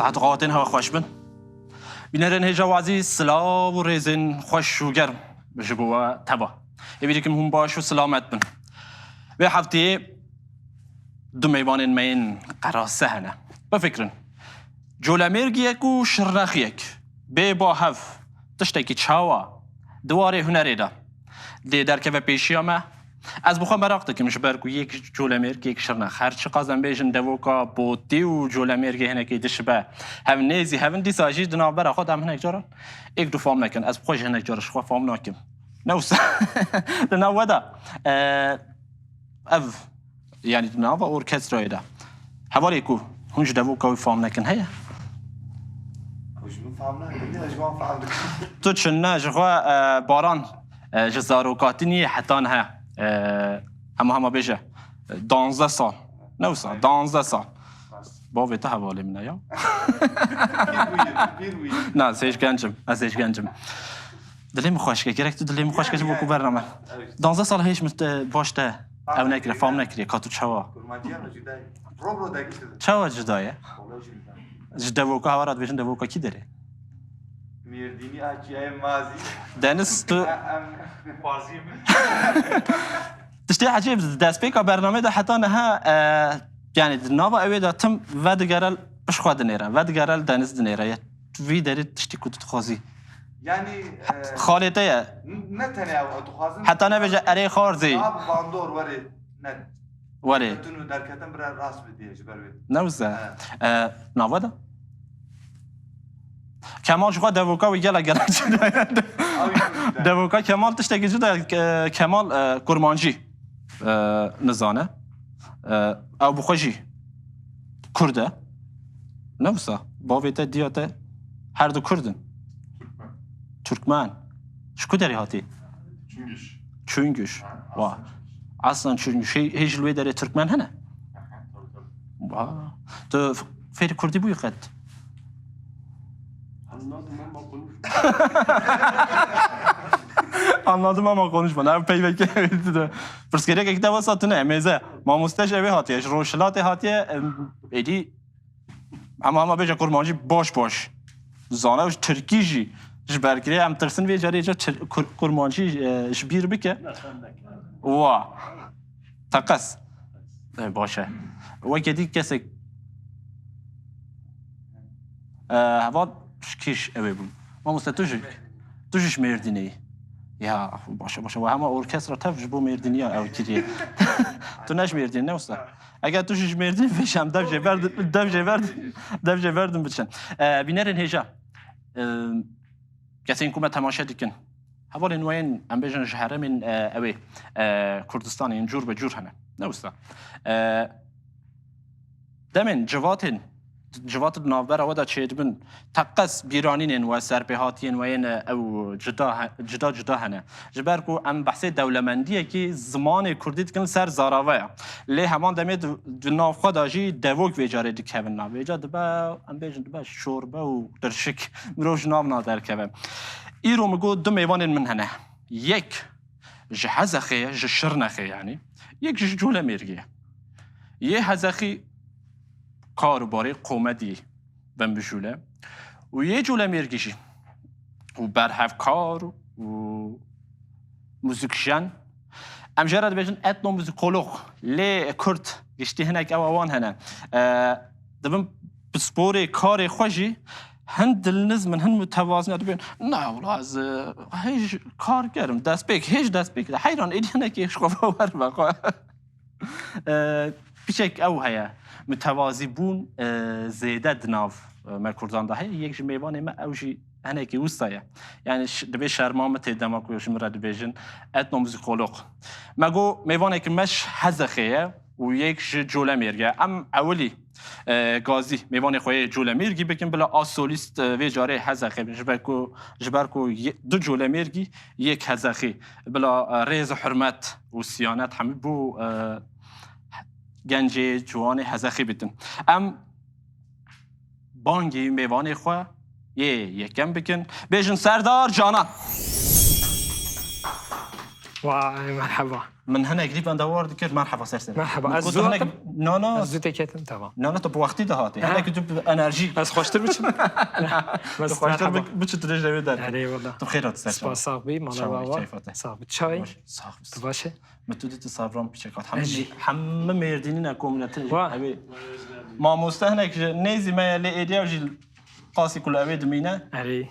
ساعت قاتن ها خوش بن بینرن هجوازی سلام و ریزن خوش و گرم بجبوا تبا یبیدی که هم باش و سلامت بن به هفته دو میوان مین قراسه هنه بفکرن جولمرگیک و شرنخیک به با هف تشتکی چاوا دواره هنری دا دی در که و پیشی همه از بخوام براقته که مشبرگو یک جولمرگ یک شرنخ هر چی قازم بیشن دوکا بودی و جولمرگ هنکی دشبه هم نیزی هم دیساجی دناب برا خود هم هنک جارن یک دو فام نکن از بخوش هنک جارش خوا فام نکن نوسا دناب ودا اف يعني نافا اوركسترا يدا حواليكو هونج دوكا فام نكن هيا وش فهمنا بدي اجمع فهم تو چنا جوا باران جزارو قاتني حتى انها هم بيجا 12 سال نوصل 12 سال بابا تا حوالی من یا نه سیش گنجم دلیم خوش که گرفت دلیم خوش که بکو برنامه 12 سال هیچ مت باشته او نکره فام نکریه کاتو چوا چوا جدایه جدوکا هوارات بیشن دوکا کی داره میردینی اجیای مازی دنس تو بازی تشتي عجيب داسبيكا برنامه ده حتى انها يعني نوفا اوي ده تم ودگرل بش خود نيره ودگرل دنس دنيره في داري تشتي كنت تخازي يعني خالته نتني او تخازن حتى انا بجا اري خارزي اب باندور وري نت وري تنو دركتن برا راس بدي جبروي نوزا نوفا ده کمال شو دوکا و گلا دوکا کمال تشتي جدا کمال کرمانجی نزانه او بخوشی کرده نوسا باویتا دیاته هر دو کردن ترکمن شکو داری هاتی چونگش واه اصلا چونگش هیچ لوی داری ترکمن هنه واه تو فیر کردی بوی قد anladım ama konuşma. Ne peyvek dedi. Pırskere ki kitaba satına emeze. Mamusteş evi hatiye. Roşlat hatiye edi. Ama beja kurmancı boş. Zana Türkiji. Jberkire am tırsın ve jarıca kurmancı jbir bike. Wa. Takas. Başa. Ve gedik kesek. Hava kiş evi bu. Mamusteş توش مردینی یا باشه و همه ارکستر تفش بو مردینی او کیه تو نش مردین نه استاد اگر توش مردین فشم دف جوردم بچن بینرن هجا کسی اینکو ما تماشا دیکن حوالی نوین ام بیشن شهره من اوی کردستان این جور به جور هنه نه استاد دمن جوات نافبر ودا چید بن تقص بیرانین و سرپهاتین و این او جدا هنه جبر کو ام بحث دولمندیه که زمان کردیت کن سر زاراوه لی همان دمید ناف خداجی دوک ویجاره دیکهون نا ویجا دبا ام بیجن دبا شوربه و درشک مروج نام نادر که ای رو مگو دو میوان من هنه یک جهزخه جشرنخه یعنی یک جوله میرگیه یه هزخی کارباری قومتی بن بجوله و یه جوله میرگیشی و برهف کار و موزیکشن ام جرد بیشن اتنو موزیکولوگ لی کرد گشتی هنک اوان هنه دبن بسپور کار خوشی هند دلنز من هند متوازن دبن نه ولی از هیچ کار کردم هیچ دست بیک حیران ایدی هنکی شقفه ور بقا پیشک او هیا متوازی بون زیده دناف مرکردان ده یک میوان ما اوجی هنه که وستایه یعنی دبی شرمامت دماغویش مرد بیشن اتنو موزیکولوگ مگو میوانه که مش حزخیه و یک جوله میرگه ام اولی گازی میوان خوی جوله میرگی بکن بلا آسولیست و جاره حزخی جبر کو دو جوله میرگی یک حزخی بلا ریز حرمت و سیانت همه بو گنجی جوان حزخی بیتن ام بانگی میوان خواه یکم بکن بیشن سردار جانا وای مرحبا من هنا قريب أنا دورت كيف مرحبا سرسر مرحبا. از كنت زود هنا نانا از زود کتم تمام نانا تو بوقتی دهاتی هنا كنت انرژی از خوشتر بچم تو خوشتر بچه درج دوید در آره والله تو خیرات سرسر سپاس صاحبی مالا بابا صاحب چای تو باشه متودی تو صبرام پیچکات همه مردینی نکومنت واه. ابي ما مستهنك نيزي ما اللي ايديا وجي قاسي كل ابي دمينا آره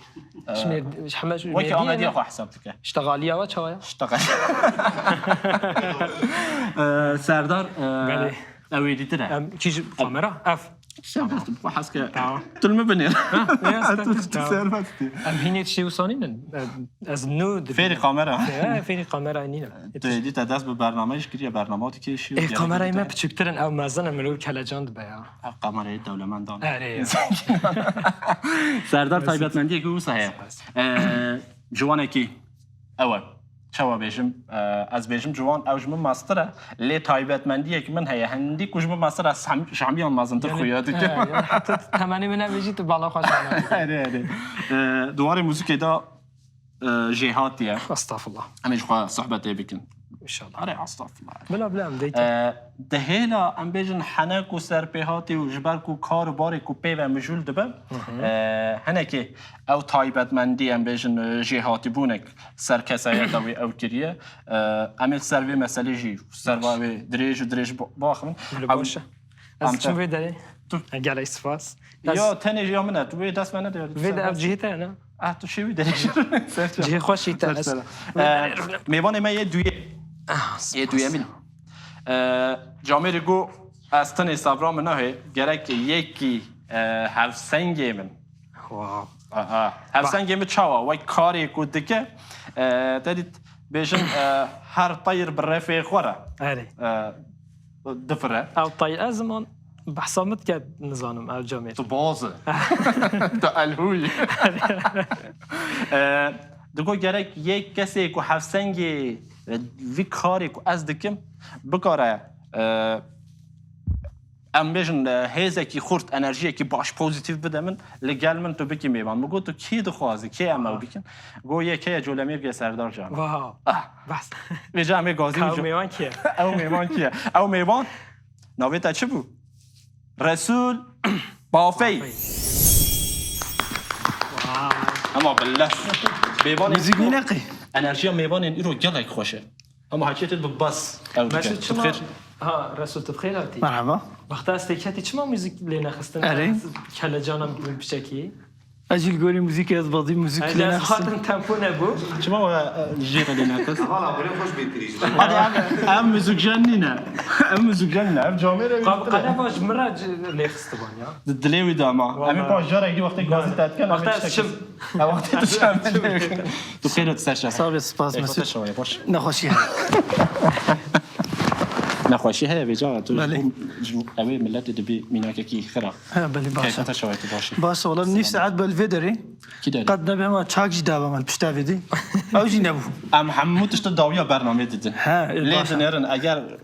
شمیر حماش وكي امادي اخو حسابتك اشتغالیا و چای اشتغل سردار بله. اوي دي ترى کیش کامera اف سردار حسك تلم بني ام هینیت شی وسانین از نو فيري كاميرا فیری کامera نینه دي تدرس ببرنامج كريا برنامجي که شو کامera ما بچکترن او مزن ملو کلجاند بیا قمره دولمندان آره سردار تایبەتمەندی که او صحیح جوانه کی اول چوا بیشم از بیشم جوان اوجم ماستره لی تایبەتمەندی که من هی هندی کجم ماستر از شامیان مازنتر خویاتی که حتی تمنی من بيجي تو بالا خوش آره دوار موسیقی دا جهاتیه استغفر الله همیشه خواه صحبت بکن ان شاء الله آره استغفر الله بلا بلا ام دیت دهیلا ام بیجن حنک و سرپیهاتی و جبرک و کار و باری کو پی و مجول دبه هنکی او تایبەتمەندی ام بیجن جهاتی بونک سرکسایه دوی او کریه امیل سروی مسئله جی سروی دریج و دریج باخمن باشه از چون وی داری تو گله سپاس یا تنی یا منه تو وی دست منه داری وی در جهته نه تو شوی داری جه خوشی تا میوان ما یه دویه مین جامعه گو از تن صبرام نه گرک یکی هفسنگی من واو هفسنگی من چاوا وای کاری کو دکه دارید بیشن هر طیر برفی خوره آره دفره او طای ازمان بحسامت کرد نزانم او جامعه تو بازه تو الهوی دگو گرک یک کسی کو هفسنگی وی کاری کو از دکم بکاره ام بیشن هیزه کی خورد انرژی کی باش پوزیتیو بده من لگل من تو بکی میبان مگو تو کی دخوازی کی امو بکن گو یکی جولمیر گه سردار جان واو بس به جامعه گازی او میوان کیه او میوان کیه او میوان ناویتا چه بو رسول بافی اما بالله میوان موزیک نقی انرژی میوان این رو گلک خوشه اما حکیت بس ماشي شما ها رسول تبخير هاتي مرحبا وقت استيكاتي شما موزيك لينا خستنا أري. كلا جانا بشكي اجي قولي موزيك از بعضي موزيك هذا لنا خاطر تامبو نبو شما الجيرة اللي ناقص حالا بری خوش بیتریش هذا ام زوجانينا ام زوجاننا ام جاميرة قال باش مرة لي خستبان يا الدليوي داما امي باش جارة يجي وقت غازي تاتكن وقت شم وقت تشم تو خير تسرشا صافي سباس مسعود شوية باش نخوشي نخوشي هي بجا تو بله. اوي ملت دبي ميناك كي خرا ها بلي كيف باشا تشوي تباشي باشا والله نفسي عاد بالفيدري كده قد نبي ما تشاك جدابا مال بشتافيدي او جي نبو ام حمود تشت داویا برنامه دیده ها، لید باشه. نرن اگر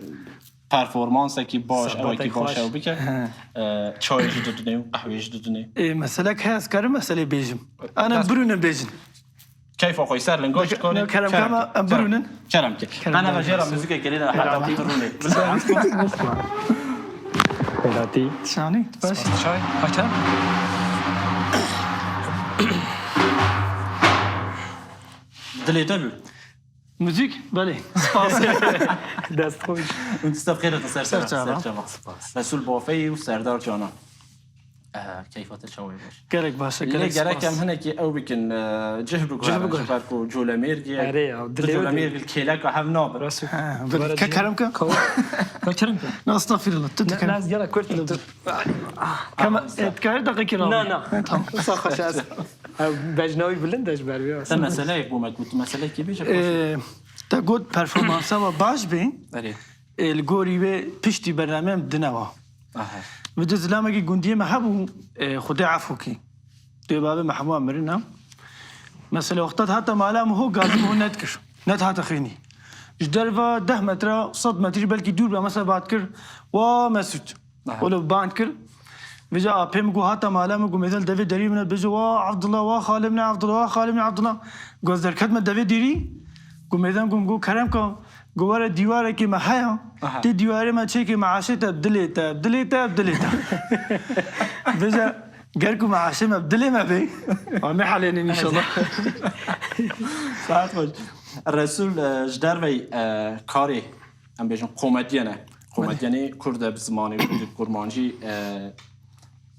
پرفورمانس کی باش او کی باش او بکه چای جدونه قهوه جدونه إيه مسألة هاس كرم مسألة بيجم انا برون بيجن كيف اخوي سر لنگوش کنی كرم كما برونن کرم که انا بجرا موزیک کلیدا حتی بترونه بلاتي شاني باش شاي هاتا دلی دبل موزيك بلي سباس دست خوش انت استفخير سر سر جانا. رسول بافی و سردار جانا كيفات شوي باش كرك باشا اللي كرك جرا كم سباس هنا كي او بكن جهبك جهبك جولامير جي أري، أو دليو جولامير الكيلاك هم ناب رسول بلي كرم كم كرم لا استغفر الله تتكلم ناس يلا كرت كما تكاير دقيقة لا لا صح شاس بجناوي بلندش بربي ده مسألة يقوم كنت مسألة كي بيجي تقول performans و باش بين أري الجوري به پشتی برنامه دنوا و دو زلمه که گندیه محبو خدا عفو کی دو باب محبو امرنا مثلا وقتات حتی معلم هو قاعد هو نتكر نت حتی خيني جدار و 10 متر 100 متر بلکه دور به مثلا بعد کر و مسعود ولو باند کر بجا اپم گو حتی معلم گو مثلا دوی دری من بجا و عبد الله و خالد بن عبد الله و خالد بن عبد الله گوز در خدمت دوی دری گومیدم گو کرم که گواره دیواره که ما هیا تی دیواره ما چه که معاشه تبدلیتا بجا گرکو معاشه مبدلی ما بی آمی حالین انشالله ساعت خوش رسول جدر وی کاری هم بیشن قومدیانه کرد بزمانی کرمانجی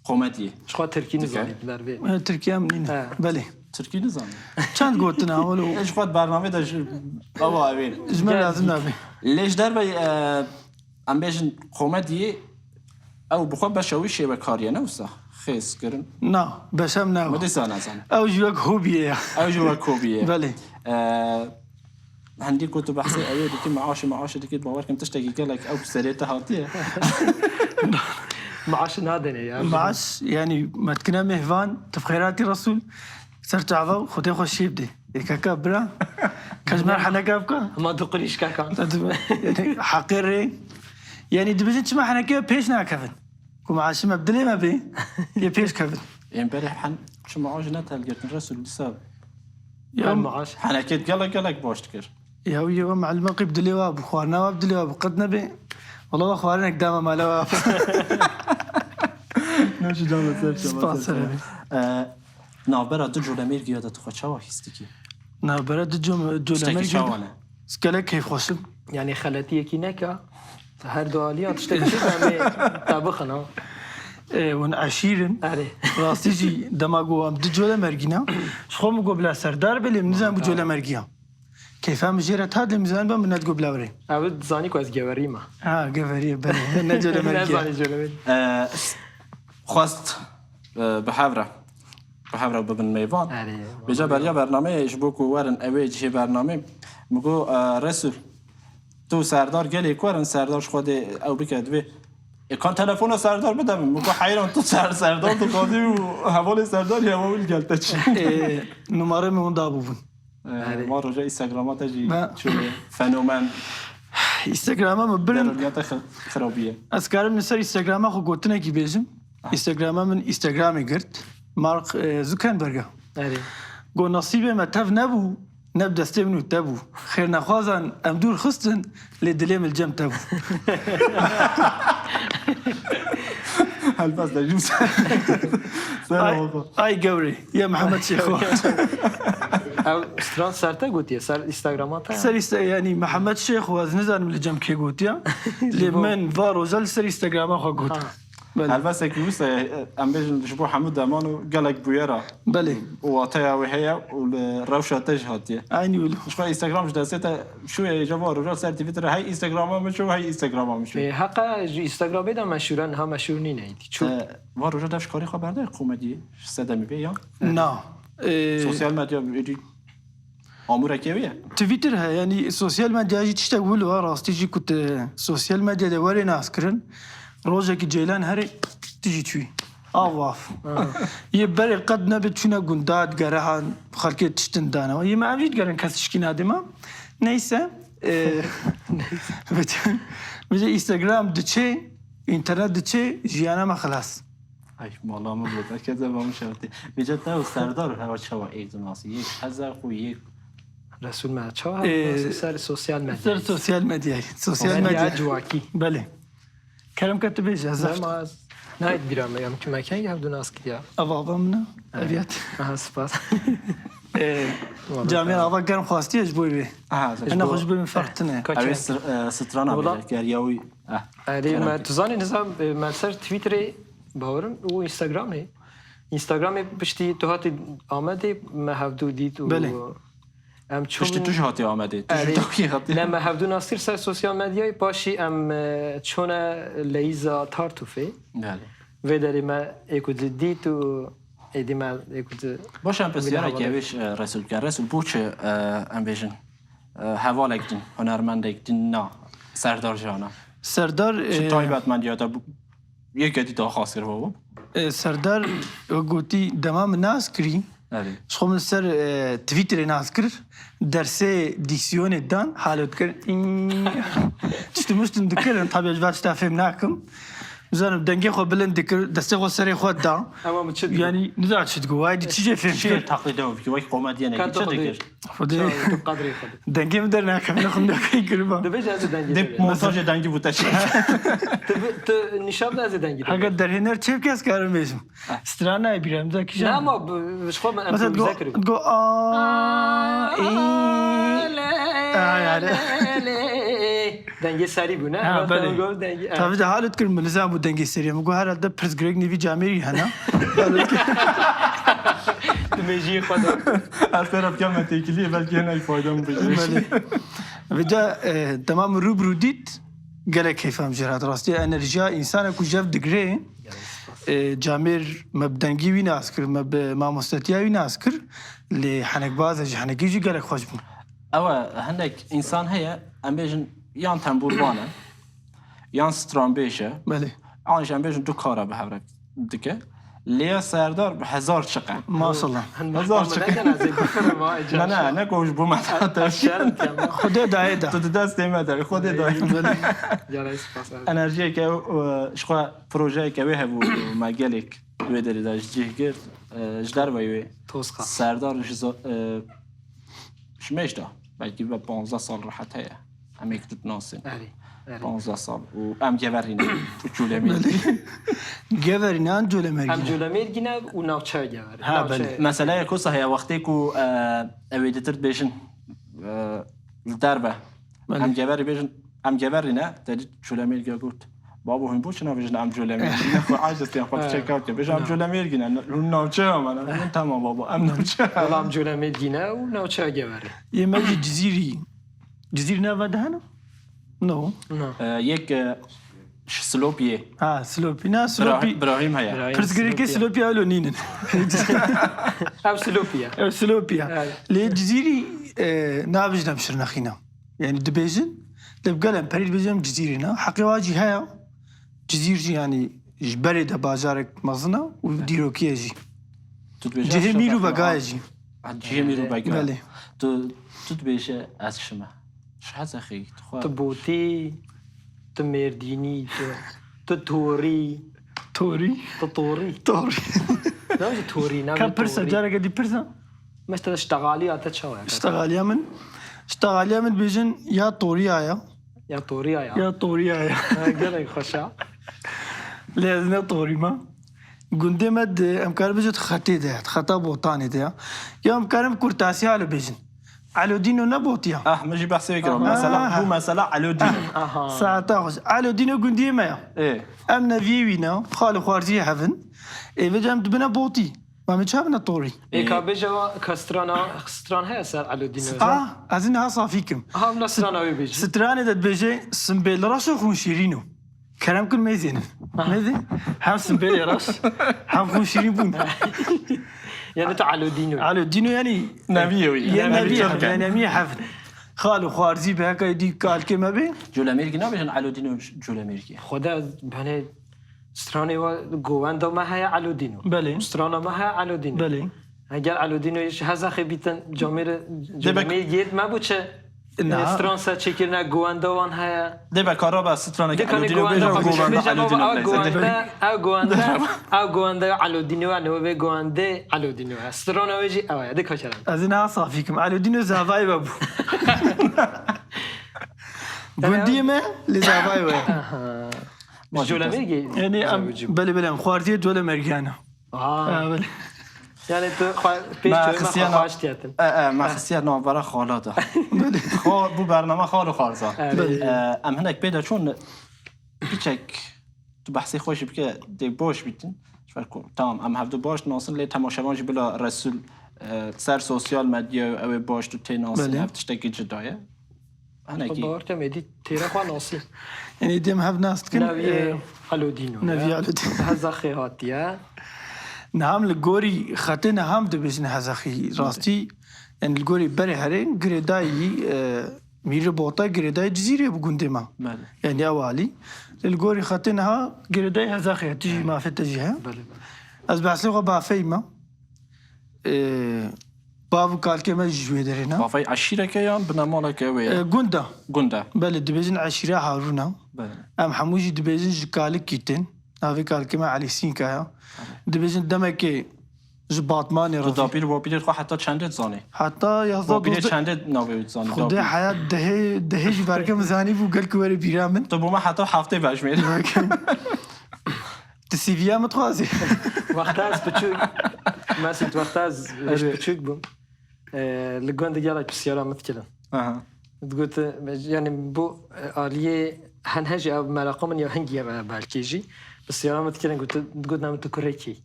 قومدیه شخوا ترکی نزانید در بی ترکیه هم نینه بله ترکی نزانی چند گوتن اولو ايش خد برنامه داش بابا ابين اجمال لازم نبي ليش دربي ام بيجن قومدي او بخو بشويش بكاريه نوسا خيس كرن نه بشم نه مدي سنه او جوك هوبيه او جوا كوبيه بله عندي كنت بحسي اوي ديكي معاش ديكي باور كنت تشتكي قالك او سريته هاتيه معاش نادنه يا معاش يعني ما تكنا مهفان تفخيراتي رسول صرت عفو خدي خوش يبدي كاكا برا كجمر حنا كابكا ما تقوليش كاكا يعني حقيري يعني دبجن ما حنا كيف بيشنا كفن كم عاش مبدلي ما بي يبيش كفن امبارح حن شو معاش نتال قلت الرسول لساب يا معاش حنا كيت قالك باش تكر يا مع الموقف بدلي واب خوارنا واب بدلي واب قد نبي والله خوارنا قدام ما لا نشي جامل سباس نابرا دو جولمیر گیاده تو خواه هستی که؟ نابرا دو جولمیر گیاده سکله کیف خوشم يعني خالتي يكي نكا هر دواليات تشتكي همي طبخنا ون عشيرن اري راستيجي دماغو ام دو جولمیر گینا شخو مگو بلا سردار بلیم نزان بو جولمیر گیام كيفها مجيرة هذا الميزان بقى من نتقول بلاوري أود زاني كويس جواريما جواري بله نجول زاني جواري خواست بحاول ببن ميفان بيجا بريا برنامه يشبوك ورن اويج هي برنامه مگو رسول تو سردار گلی کورن سردار خود او بکد و کار تلفن سردار بدم مگو حیران تو سردار تو قاضی و حوال سردار یا اول گلت چی نمره من دابو بون ما رجع اینستاگرامات جی شو فنومن اینستاگرام برن دنیات خرابیه از کارم نسر اینستاگرام خو گوتنه کی بیجم اینستاگرام من اینستاگرامی گرت مارک زوکربرگ گو نصیب ما تف نبو نب دسته منو تبو خیر نخوازن ام دور خستن لدلیم الجم تبو هل بس ده جوس اي قوري يا محمد شيخو او ستران سرته قوتيه سر انستغرامات سر يعني محمد شيخ واز نزان من الجم كي قوتيا لمن فارو زل سر انستغرام خو قوت هل بس كيوس ام بيجن شبو حمود دمانو قالك بويرا بله واتيا وهي والروشه تجهاتيه عيني ولو شو انستغرام جداسته شو يا جماعه رجال صار تويتر هاي انستغرام مشو هاي انستغرام مشو حقا انستغرام بده مشهورن ها مشهور نینه چون ما رجال داش کاری خبر ده قومدی صدمی بی یا نه سوشال مدیا میدی امور کیویه تويتر ها يعني سوشيال ميديا جي تشتغل راستي جي كنت سوشيال ميديا ده وري ناس كرن روجك جيلان هري تجي توي اواف يبري قد نبت شنا قنداد قرهان خلقي تشتن دانا يما عمجد قرن كاسشكي نادما نيسا بجي انستغرام دچه انترنت دچه جيانا ما خلاص ای مالا ما بود که زبان شوتی میجد نه سردار هوا چوا ایزناسی یک هزار خو یک رسول ما چوا سر سوشال مدیا سر سوشيال ميديا سوشيال ميديا جواکی بله كلام كتب ايش زفت نه بیرام میگم که مکن یه دو ناس کدیا ابابا منا ابيات سپاس جامعه ابا كان خواستي ايش بوي بي انا خوش بي من فرقتنا اوی سترانا بیاد گریاوی اری ما تزانی نظام من سر توییتر باورم و اینستاگرام نه اینستاگرام پشتی تو هاتی آمده ما هفدو دید و بله ام چون پشتی توش هاتی آمده توش هاتی نه ما هفدو ناصر سر سوشال مدیای پاشی ام چون لیزا تارتوفه بله و داری ما اکود دید و ایدی ما اکود باشم پس یارا که اویش رسول کن رسول بوچه ام بیشن حوالک دین هنرمندک دین نه سردار جانا سردار چه تایبت من یادا یک دیتا خاص کرد بابا سردار گوتی دمام ناس کری شخم سر تویتر ناس کر درسه دیکسیون دان حالت کر چطور مستن دکرن طبیعت جوات تفهم نکم زانم دنگی خو بلند کر دسته خو سری خود دا اما متشد یعنی نزاعت شد گو وايد چیزی شیر فهم تقلید هم که وای قومت یعنی كان چه دیگر خود قدري خد دنگی مدر نکم نخم نکی کربا دبيج از دنگي دپ مونتاژ دنگی بوده چی ت نشاب از دنگي اگر در هنر چه کس کارم میشم استرانا بیرم دا کیشم لا ما مش خو ما مثلا بذكر تقول دنگي ساري بنا دنگي طبعا ده حالت كل ملزم ودنگي سريع مقول هذا ده بريس جريج نيفي جاميري هنا دمجي خدا هر طرف کم تکلیه بلکه نه فایده مون بگیرش وجا تمام روبرو ديت قال كيف هم جرات راستي انرجيا انسان كو جاف دغري جامير مبدنگي وي ناسكر مب ما مستتيا وي ناسكر اللي حنك باز حنك يجي قال خوش بو او هندك انسان هيا ام بيجن يان تنبوربانه يان سترامبيشه بله آنش ام بيجن دو کارا به هر دکه لیا سردار به 1000 چقه ما شاء الله هزار نه نه نه گوش بو مثلا خدا داعي ده تو دست نمیاد خود دایی انرژی که شخوا پروژه که به هبو مگلیک و داری داشت جیگر جدار وی توسخه سردار شمیش دا بلکه به 15 سال راحت هست امیک تو ناسه 15 سال و ام جورینه تو چولمی جبرنا جول هم مرجي جولمیر گینه و ناوچه گوره ها بله مسئله کوسه هي وقتی کو اویدتر بیشن الدربه ام جوری بیشن ام جوری نه تدی چولمی گفت بابا هم بوش نه بیشن ام جولمی نه خو عاجز تیم خود چک اوت بیشن ام جولمی گینه رو ناوچه من تمام بابا ام ناوچه والله هم جولمیر گینه و ناوچه گوره يمجي جزيري نافا هنا نو یک سلوپیه ها سلوبي سلوبي ابراهیم هيا بريس جريج سلوبي اولو نينن هم سلوپیا سلوبيا لي جزيري نابج نمشر نخينا يعني دبيجن دبقلم بريد بيجم جزيرنا حقي واجي هيا جزيرتي يعني جبري دا بازارك مزنا وديرو كيجي جهميرو بقايجي جهميرو بقايجي بله تو تبيشه از شما شحال اخي تبوتي تمرديني توري توري تطوري توري ناوي توري ناوي كم برسا جارة قدي برسا مش تشتغالي اتشوا اشتغاليا من بيجن يا طوري آيا يا طوري يا طوري آيا قال خشا لازم طوري ما قندي مد امكان بيجت خطي ده خطا بوطاني ده يا امكان كورتاسي على بيجن على دينو نبوتيا ماشي بحسي كرا مثلا هو مثلا على دين ساعة تاخذ على دينو قندي ما ايه امنا فيوينا خالو خوارزي حفن اي بجام دبنا بوطي ما متشابنا طوري كابيجا كستران هي سر على دينو ازينها صافيكم هم نصرانا بيجي ستراني دد بيجي سمبيل راسو خون شيرينو كلام كل ميزين ميزين هم سمبيل راس هم خون شيرين بون يعني على دينو على دينو يعني نبيوي يعني نبي حفن خالو خوارزي بهكا يدي قال كما بي جولاميركي نبيشن على دينو جولاميركي خدا بني ستراني و جواندو ما هي على دينو بله سترانا ما هي على دينو بله اگر على دينو هذا خبيتن جامير جيد ما بوچه ستران سا چکرنا گواندا وان هيا ده بکارا با سترانه که دكان علودینو بیجا گواندا على دينو انو به گوانده على دينو سترانا وجي او ده كشران ازينها صافيكم على دينو زافاي بابو قندي ما لزافاي بابو جولاميرجي يعني بله خوارزي جولا مرجانا بله يعني تو پیش تو ما خواشتیاتن ما خصيات نوع برا خالاته خال بو برنامه خال و خالصا ام هناك بيدا چون بيچك تو بحثي خوش بك دي باش بيتن شفركم تمام ام هفدو باش ناصن لي تماشاوانج بلا رسول سر سوسيال ميديا او باش تو تي ناصن هفتشتكي جدايه هناكي بارت مدي تيرا خو ناصي يعني ديم هاف ناس تكن نبي على دينو نبي على دينو هذا خياتيا نعم الجوري خاتنا هم دبزن هزخي راستي ان الجوري بري هرين جريداي مير بوطا جريداي جزيره بقندما يعني اوالي الجوري خاتنها جريداي هزخي تجي ما في تجيها از بحثوا بافيما بابو قال كما جوي درينا بافي عشيره كيان بنمالك ويا غوندا غوندا بل دبزن عشيره هارونا ام حموجي دبزن جكالك كيتن ناوی کالکما علی سین که دبیجن دمه که جباتمانی تو رفیق داپیر و باپیر خو حتی چنده زانی حتی یازده باپیر دوزده چنده ناوی زانی خدا داپیر حیات دهش برکم زانی بو گل کوری بیرامن تو بوم حتی هفته بجمیر تسیویا متخوازی وقت از بچوک مثلا وقت از بچوک بوم لگوند دیگه بسیار متکلم قلت يعني بو آلية هنهجي أو ملاقة من يهنجي بالكيجي بس يا رامت كنا قلت نعمل تكريكي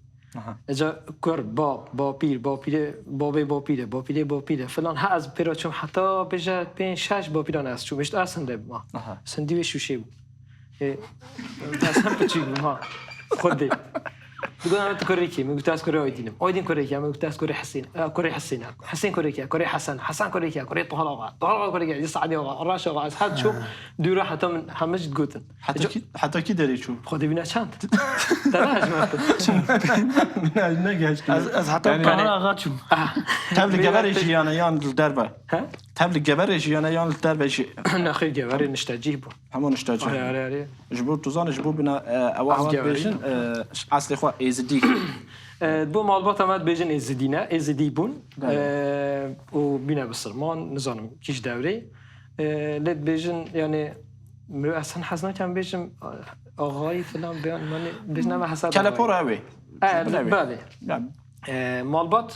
إجا كر بابي فلان هاز بيراتشم حتى بيجا بين شاش بابي ناس شو مش أصلا ده ما سندي وش شيء أصلا بتشي ما خدي بقول أنا تكريكي من قلت أذكر أيدين كوريكي من قلت أذكر حسين كوريكي كوري حسن كوريكي كوري طهلا كوريكي يصعد راشة وعز هاد شو دورة حتى من حمش تقولن حتی کی داری چون خدي بينا چند تلاش ما نگهش از حتی کانال آغا چون تبل گبر جیانه یان دربه ها تبل گبر جیانه یان دربه جی نخيل جواري نشتاجيبه همون اشتاجه آره جبور توزان جبور بنا اول بیشن اصل خو ازدی بو مالبات امد بيجن ازدي بون و بينا بالسلمان نظام كيش دوري لد بيجن يعني مرو اصلا حسنا كان بيجن آغای فلان بیان من بيجن ما حساب کلا پر اوی بله مالبات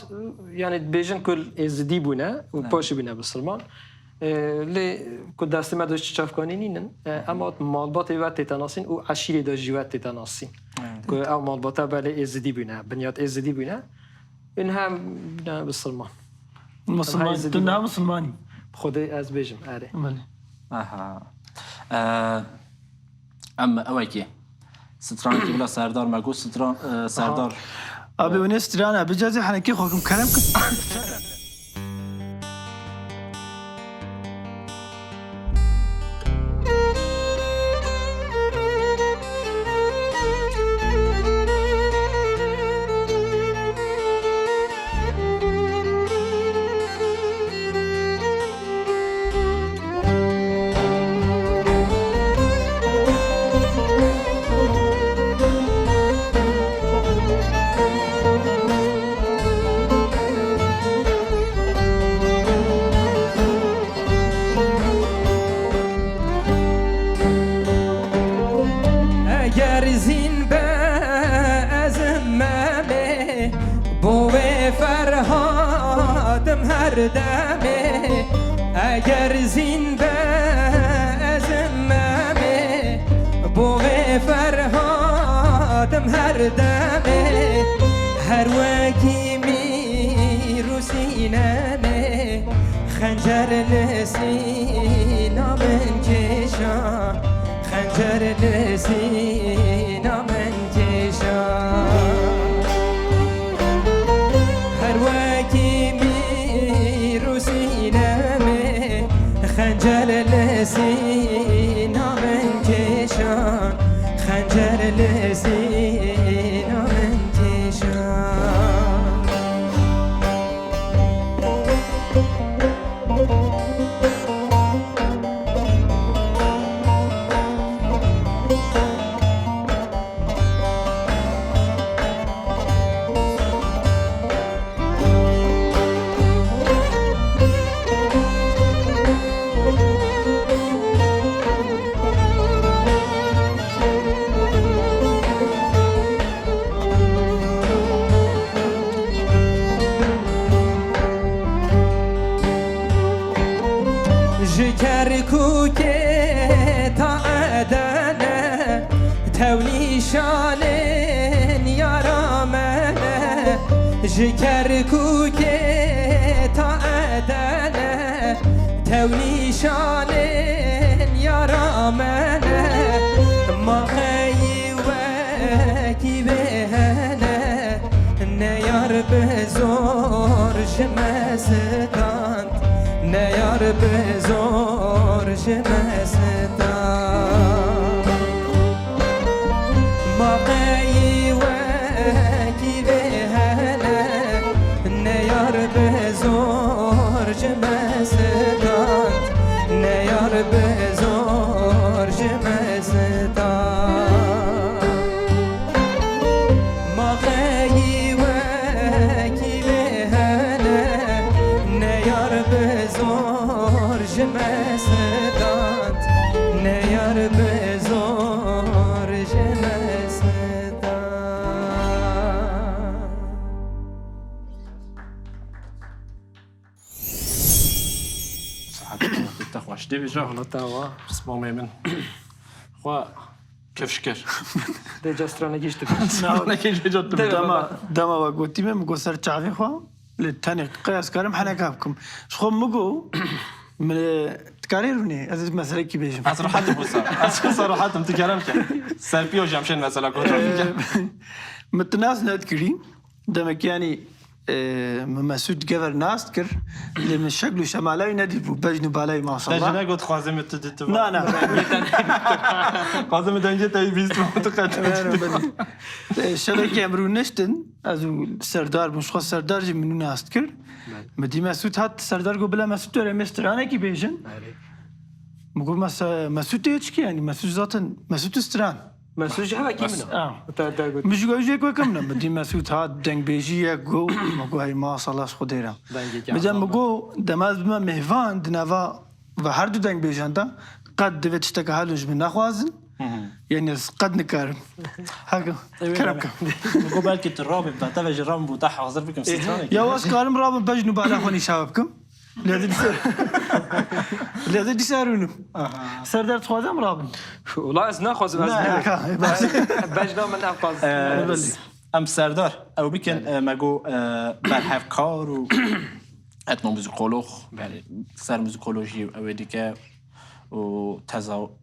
يعني بيجن كل ازدي بونه و باش بينا بالسلمان لی کد دستی ما داشت چاف کنی نینن اما مالبات وقت تناسین و عشیره داشت جوات تناسین که او مالبات بله ازدی بینه بنیاد ازدی بینه این هم بینه بسلمان مسلمان تو نه مسلمانی خدای از بیجم آره آها اما اوی که ستران که بلا سردار مگو ستران سردار ابي ونسترانا بجازي حنكي خوكم كلامكم دمه اگر زین به ازممه بوغ فرهادم هر دمه هر وکی می رو سینمه خنجر لسینا من کشا خنجر لسینا من کشا خنجر لسینا من کشان خنجر لسینا من کشان جگر کوکه تا ادنه تولی شانن یارامنه جگر کوکه تا ادنه تولی شانن یارامنه ما خیی وکی بهنه نیار بزور شمستان نیار بزور شمستان ماقعی وکی بهنه نیار بزور شمستان نیار بزور شمستان نیار بزار جمستان ساعت تخواش دی بجا حالا توا اسمام من خوا كيف شكر ده جسترانه گیشت انا كي جات دما و گوتی من مگو سر چاوی خوا لتانی قیاس کارم حنا بكم شخو مگو من تكاريروني از مسألة كي بيجم صراحة بوصار صراحة تكلمت سلبي وجامشين مثلا كنت متناس نذكري دمك يعني مسعود جبر ناس كر اللي من شكله شمالي نادي بجنو بالي ما شاء الله تجينا قلت خوازم تدت لا خوازم دنجة تبيست متقد شبكة امرو نشتن ازو سردار مش خاص سردار جي منو ناس كر مدي مسعود هات سردار جو بلا مسعود ترى مسترانه كي بيجن مقول مسعود تيجي يعني مسعود ذاتن مسعود استران مسوج هوا کی منو تا گفت مش جوجي كو كمنا مدي مسعود هات دنگ بيجي جو مقول هاي ما صلاح خديرا مجا مقول دماز بما مهفان دنافا و هر دو دنگ بيجان دا قد دوت اشتكى حالوش من نخوازن يعني قد نكارم هكا كرمك نقول بالك الرابط بتاع جرام بتاع حاضر بكم سترانك يا واس كارم رابط بجنو بعد اخواني شبابكم لازم تسارونو سردار تخوازم رابط والله از نخواز از بجنا من افقاز ام سردار او بكن ماجو برهف كار و اتمو موزيكولوج سر موزيكولوژي او ديكا و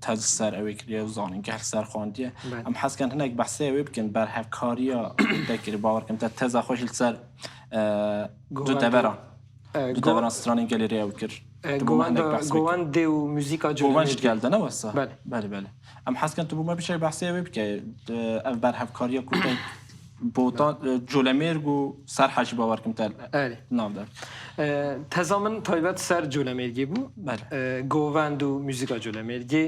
تز سر اوی کلیه و زانینگر سر خواندیه ام حس کن هنگ بحثه اوی بکن برهف کاریا دکری باور کن تا تز خوش سر دو دبران سترانین گلیری او کر گوان دیو موزیکا گوان جد گلده نه واسه بله بله ام حس کن تو بوما بیشتر بحثه اوی بکن برهف کاریا کردن بوتان جولمرگو سر حجی باور کم تل نام دار تزامن تایبت سر جولمرگی بو گووند و موزیکا جولمرگی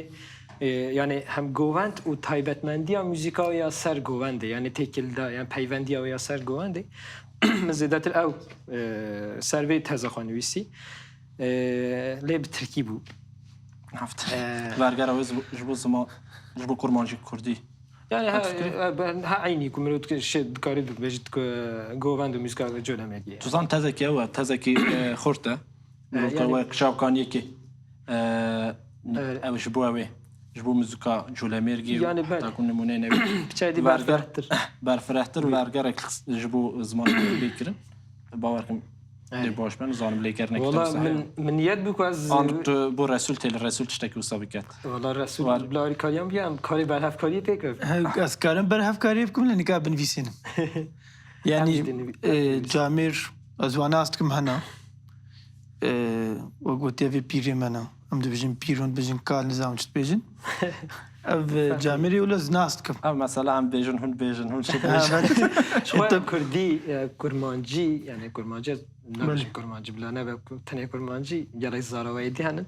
یعنی هم گووند و تایبتمندی ها موزیکا یا سر گوونده یعنی تکل دا یعنی پیوندی ها یا سر گوونده مزیدت او سروی تزاخانویسی لیب ترکی بو نفت برگر اوز جبو زما جبو کرمانجی کردی يعني ها عيني كمرود شد قريب بجد جوفاندو موسيقى جولا مدي توزان تزكي او تزكي خورته و شاب كان يكي او جبو موسيقى جولا ميرغي يعني تكون نمونه نبي بتشادي برفرهتر برگر جبو زمان بيكرن باوركم دی باش من زانم لیکر نکتم والله من یاد بکو از آن تو بو رسول تل رسول تشتکی وصابی کرد والله رسول بلاری کاریم بیام کاری برهف کاری تکرد از کارم برهف کاری بکم لنکا بنویسینم يعني جامير أزواناست كم هنا وقلت يا في بيري منا أم دبجن بيرون بجن كال نظام جت بيجن أب جاميري ولا زناست كم مثلا أم بيجن هون شو شوية كردي كرمانجي يعني كرمانجي نمش كرمانجي بلا نبى تاني كرمانجي يلا زاروي دي هنن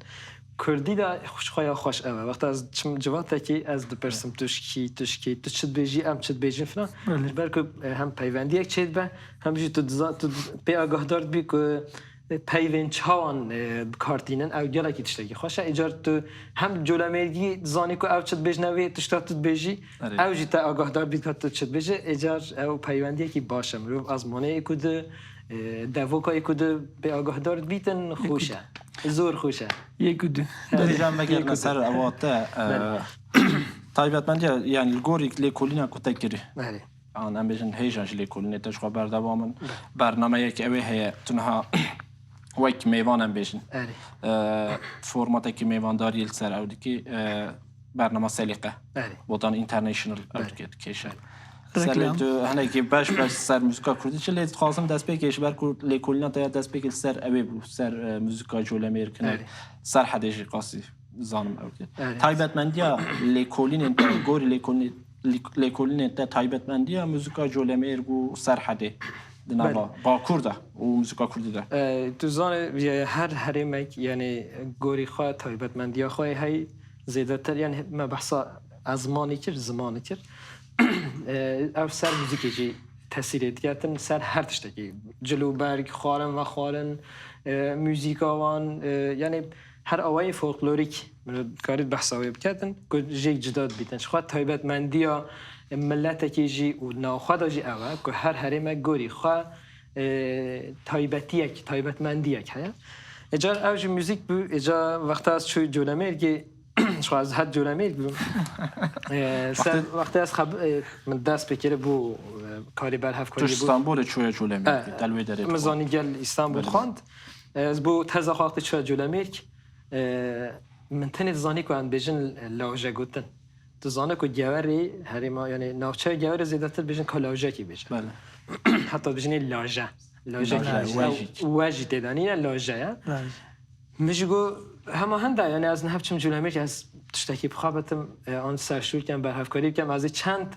کردی دا خوش اوه وقت از جواب تکی از دو پرسم توشکی تو چت بیجی ام چت بیجی فلان برکو هم پیوندی یک چیز به هم بجی تو پی آگاه دارد بی که پیوند چهان کارتینن او گله کی تشتکی خوشه ایجار تو هم جولمرگی زانی که او چت بیج نوی تشتا تو بیجی او جی تا آگاه دارد بی که تو چت بیجی ایجار او پیوندی کی باشم رو از مانه کد دوکای کد پی آگاه دارد بیتن خوشه زور خوشه يقود درجة ما قلنا سر أواتا طيبات من يعني الجوري لكلنا كتكري أنا بيجن هيجانش لكلنا تشغل بردوامن برنامج يك أوي هي تنها ويك ميوان بيجن فورمات كي ميوان داري السر أو دكي برنامج سليقة وطن انترناشنال أو دكي كيشة سر تو هنای که باش سر موسیقی کردی چه لیت خواستم دست پیکش برکو لیکولنا تا دست پیکش سر اوی بود سر موسیقی جوله میرکنه سر حدیجی قاسی زانم اوکی تایبت مندیا لیکولین انت گوری لیکولین انت تایبت مندیا موسیقی جوله میرگو سر حدی دنبا با کرده و موسیقی کردی ده تو زان هر هریمک یعنی گوری خواه تایبت مندیا خواه های زیاده تر یعنی ما بحثا زمانی کرد او سر موزیکی جی تاثیرات گرفتن سر هر تشتکی جلوبرگ خارن و خارن موزیکاوان یعنی هر آوای فولکلوریک من کارید بحثاوی بکردن که جیک جداد بیتن شخواد تایبت مندیا ملت که جی و ناخواد جی اوه که هر هرمه گوری خواه تایبت مندیک هیا اجار اوج موزیک بو اجا وقت از چوی جولمرگی شو از حد جولمرگ بو وقت از من دست بکره بو کاری برهف کنی تو استانبول چوی جولمرگ دلوی داره مزانی گل استانبول خواند از بو تازه وقت چوی جولمرگ من تنید زانی که ان بیشن لاوجه گوتن تو زانه که جواری هریما یعنی نافچه جواری زیادتر بیشن که لاوجه کی بیشن بله حتی بیشن لاوجه واجی تدانی لاوجه میگو همه هنده یعنی از نهب چم جلومی که از تشتکی بخوابتم آن سرشور کم برهفکاری کم از چند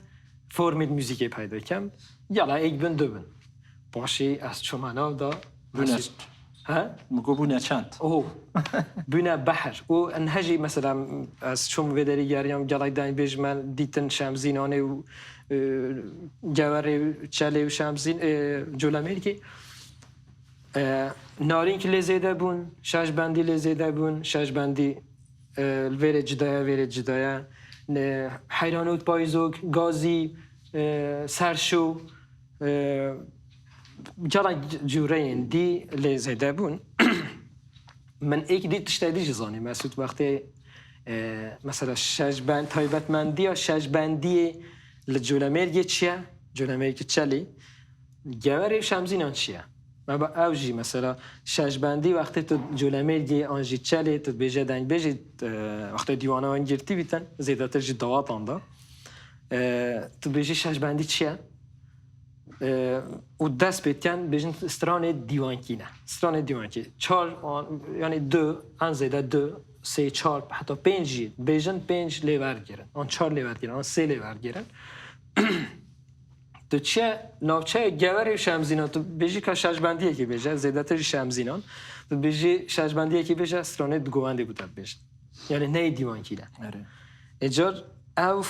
فرم موزیکی پیدا کم یالا یک بن دو بن باشی از چمنال دا بونه ها مگو بونه چند اوه بونه بحر و انهجی مثلا از چم وداری گریم جلای داین بیجمن دیتن شمزینانه و جواری چله و شمزین جلومی که نارین که لزیده بون، شش بندی لزیده بون، شش بندی ویر جدایه حیرانوت پایزوگ، گازی، سرشو جرا جوره این دی لزیده بون من ایک دی تشتیدی جزانی مسعود وقتی مثلا شش بند تایبت مندی یا شش بندی لجولمرگی چیه؟ جولمرگی چلی گوری شمزینان چیه؟ ما با اوجی مثلا شش بندی وقتی تو جولمرگی آنجی چلی تو بیجه دنگ بیجه وقتی دیوانه آن گرتی بیتن زیادتر جی دوات آندا تو بیجه شش بندی چیه؟ و دست بیتن بیجن استران دیوانکی نه استران دیوانکی چار یعنی دو آن زیاده دو سه چهار حتی پنجی بیجن پنج لیور گیرن آن چهار لیور گیرن آن سه لیور گیرن تو چه نوچه گوری شمزینان تو بیجی که شش بندیه که بیجه زیادتر شمزینان تو بیجی شش بندیه که بیجه استرانه دگوانده بوده بیجه یعنی نه دیوانکی نه اجار او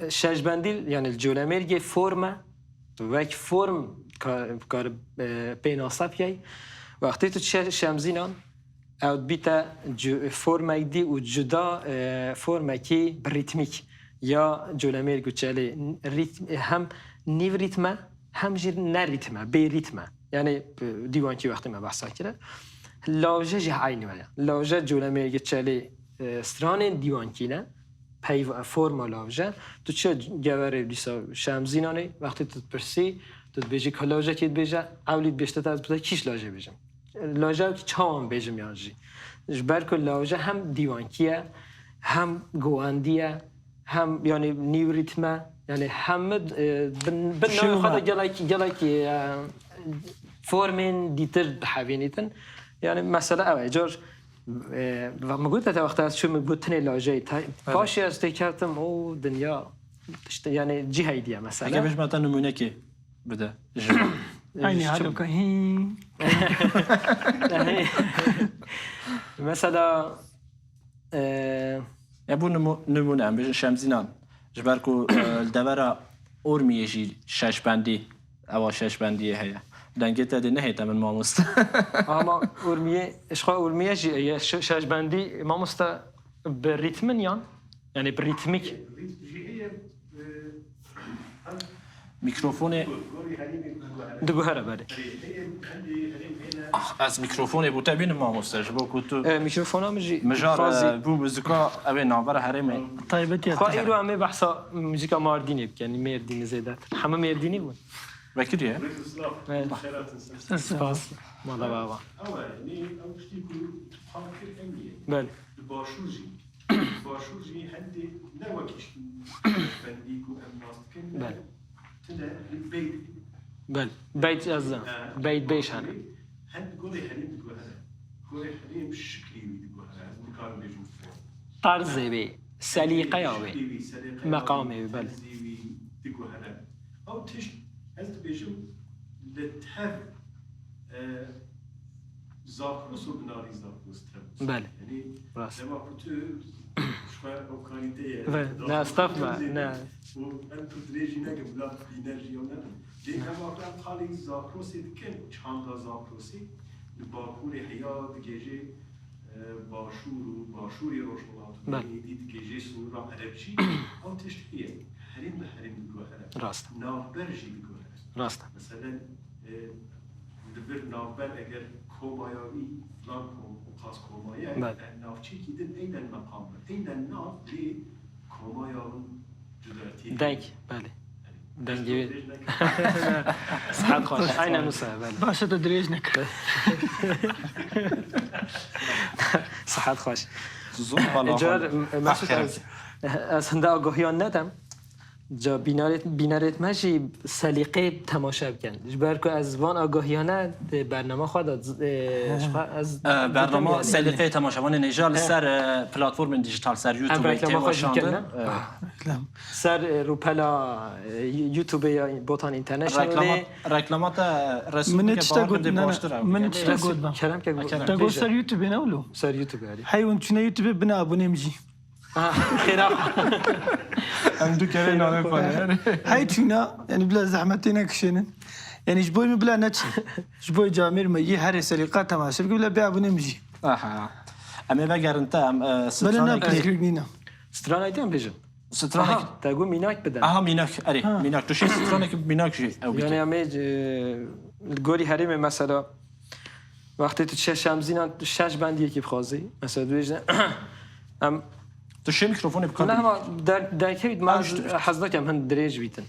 شش بندی یعنی الجولمرگی فرمه تو یک فرم کار پیناسب یای وقتی تو چه شمزینان او بیتا فرمه دی و جدا فرمه کی ریتمیک یا جولمرگو چاله هم نیو ریتمه هم جیر نریتمه بی ریتمه یعنی دیوانکی وقتی ما بحثا کرده لاوجه جه عینی ویا لاوجه جولمرگو چاله استران دیوانکی نه پیو فرما لاوجه تو چه جواره دیسا شمزینانه وقتی تو پرسی تو بیجی که لاوجه کید بیجه اولید بیشتر از بوده کیش لاوجه بیجم لاوجه که چهام بیجم یانجی برکو لاوجه هم دیوانکیه هم گواندیه هم یعنی نیو ریتمه یعنی همه بنای خدا جلایکی فرمین دیتر حوینیتن یعنی مثلا اوه جور و مگوید تا وقت از چون مگوتنی لاجه باشی از تکرتم او دنیا یعنی جی هایدیه مثلا اگه بهش مثلا نمونه که بده اینی حالو که مثلا ابو نمونه هم بهش شمزینان جبر کو الدبره اورمیجی شش بندی او شش بندیه هیا دنگت ده نه هیتم من ماموست اما اورمیه اشخا اورمیه جی شش بندی ماموست بریتمن یعنی بریتمیک میکروفون دگوهره بله از میکروفون بوده بین ماموست جبر کو تو میکروفون هم جی مجار بو موزیکا اوی نامبر هرمه طيبتي خواهی رو همه بحثا موزیکا ماردینی بکنی یعنی مردینی زیده همه مردینی بود وکریه سپاس مالا بابا بله باشوجي هندي نوكش بنديكو الناس بله البيت بله بیت از بیت بیش هنه هند قولي حليم تقول هذا قولي حليم شكلي تقول هذا مكان بيجوف طرزي بي سليقه يا بي مقامي بله تقول هذا او تش هل بيجو لتهب زاكروس وبناري زاكروس بله يعني راست لما كنت شوية أوكرانيتية لا استفما لا وأنت تدريجي نجم لا بينرجي ولا لكن لما كان خالي زاكروسي كان شاندا زاكروسي الباكوري حياة جيجي باشور و باشوری روشنولات دید که جی سورا عربچی او تشتیه حریم به حریم بگوه هره راست نافبرجی بگوه هره راست مثلا دبر نافبر اگر کومایاوی فلان خاص کومایه نافچی که دن این المقام این الناف لی کومایاون جداتی دنگ بله دنگی صحت خوش عین نوسه بله باشه تدریج نکرد صحت خوش زود بالا جار مسعود از هنده آگاهیان ندم جا بینارت ماشی سلیقه تماشا بکن جبر که از وان آگاهیانه برنامه خود از برنامه سلیقه تماشاوان نژال سر پلتفرم دیجیتال سر یوتیوب تیما شاندن سر روپلا یوتیوب یا بوتان اینترنشنال رکلامات رسمی من که چتا باور گفت کنده نه باشتره من چتا گفت با کلام که تا گفت سر یوتیوب نولو سر یوتیوب علی حیوان چونه یوتیوب بنا ابونه میجی خیرا هم دو کره نامه کنه هاي تشينا يعني بلا زحمتنا كشنن يعني جبوي بلا نتشي جبوي جامير ما يجي هاري سرقات ما شرق بلا بيع بنمجي آها اما بگرن تا بلا سترانه که نبكرنينا ستران ایدیم بیشن سترانه که تاگو میناک بدن آها میناک اره میناک تو شی سترانه که میناک جی او یعنی همه گوری حریم مثلا وقتی تو چه شمزینا شش بندی کی بخوازی مثلا دویجن ام تو شی میکروفون نه بکن ما در کید ما حزنا کم هند دریج بیتن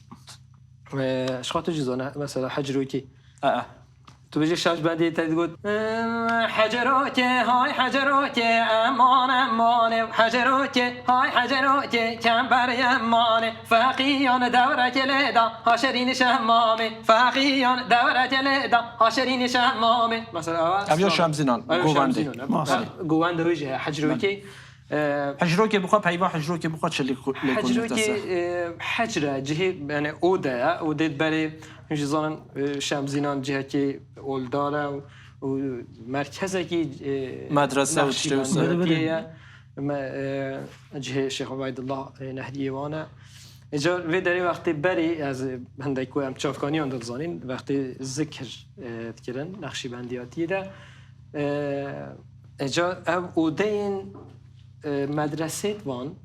اشخاص جزانه مثلا حجروکی تو بيجي شاش بندي تقول حجروتي هاي حجروتي امان امان حجروتي هاي حجروتي كم بري امان فقيان دورك لدا هاشرين شمامي فقيان دورك لدا هاشرين شمامي مثلا ابيو شمزینان گوونده گووند روی حجروکی حجرو که بخواد پیوا حجرو که بخواد چلی حجروکی حجره جهه یعنی اوده برای جزان شمزینان جهه که اولداره و مرکزه که مدرسه و نقشبندیه جهه شیخ عبید الله نهدیه وانه اینجا وی داری وقتی بری از هندک که هم چافکانی هم دلزانین وقتی ذکر تکرن نقشبندیاتی ده اینجا اوده این مدرسه وان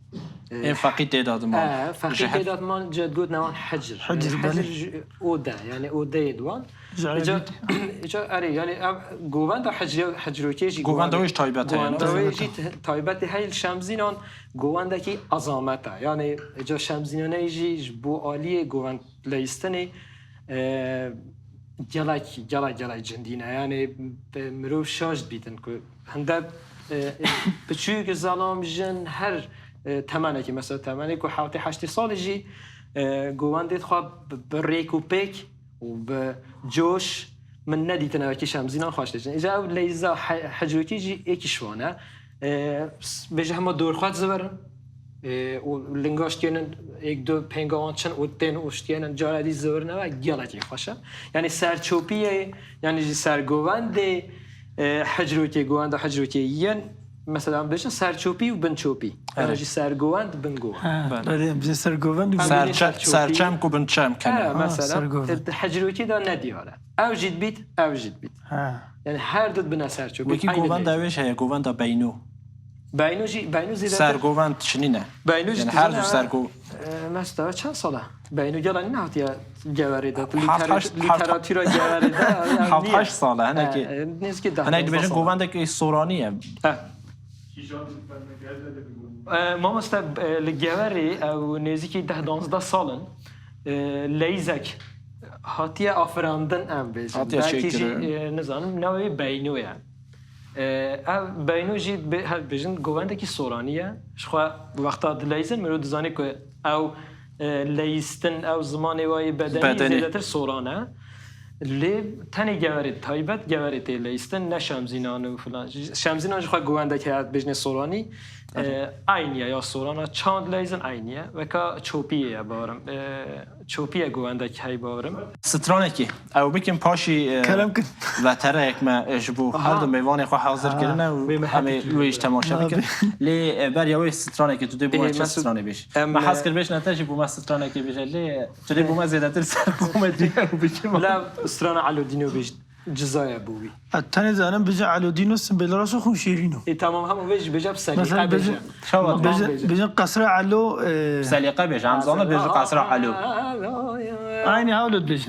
این فقید دادمان فقید دادمان جد گود نوان حجر اوده یعنی اوده دوان اینجا آره یعنی گووند حجروکیجی گووند اوش تایبت گووند اوش تایبت هایل شمزینان گووند کی عظامته یعنی اینجا شمزینان ایجی بو عالی گووند لیستنی جلای جندینه یعنی مروف شاش بیتن که هنده بچوی زلام جن هر تمنه که مثلا تمنه که حوالي 8 سال جی گواندید خواب بریک و پیک و به جوش من ندیدن که شمزینان خوش داشتن اینجا لیزا حجروکی جی یکیشوانه بجه همه دور خواهد زبرن و لنگاش کنن یک دو پنگاوان چن و تن اوشتینن جاردی زبرنه و گلتی خوشه یعنی سرچوپیه یعنی سرگووند حجروکی گووند و حجروکی ین مثلا بشه سرچوپی و بنچوپی یعنی سرگووند بنگووند بله بزن سرگووند سرچم کو بنچم کنه مثلا حجروکی دا ندیاره او جید بیت یعنی هر دو بنا سرچوپی وکی گووند اوش هیا گووند بینو بینو زیده سرگووند چنینه یعنی هر دو سرگو مثلا چند ساله بینو گلانی نهاتیه گواری داد لیتراتور را گواری داد 7-8 ساله هنه که بجن گووند که سورانیه ما مست لگوری او نزدیکی 10-12 سالن لیزک هاتیه آفراندن ام بیشتر هاتیه شکره نزانم نوعی بینویه او بینو جید بجن گوونده که سورانیه شخوا وقتا دلیزن مرو دزانی که او لیستن او زمانی وای بدنی زیادتر سورانه لی تنی گوارید تایبت گوارید لیستن نه شمزینان و فلان شمزینان جخوا گوونده که بجن سورانی عینیه یا سورانا چاند لیزن عینیه و که چوپیه بارم چوپیه گوونده که هی بارم سترانه کی او بکن پاشی کلام کن و ترک ما اجبو هر دو میوان خو حاضر کردن و همه لویش تماشا بکن لی بریاوی سترانه کی تو دی بوم چه سترانه بیش ما حس کرد بیش نتاجی بوم سترانه کی بیش لی تو دی بوم زیادتر سر بوم دیگه بکن لا سترانه علو دینو بیش جزايا بوي التاني زانم بيجي على دينو سنبيل راسو خو شيرينو تمام هم ويج بجاب سليقه مثلا بيجي بيجا بيجي قصر علو سلیقه بیش همزانه بیش قصر علو عيني هاولد بيجي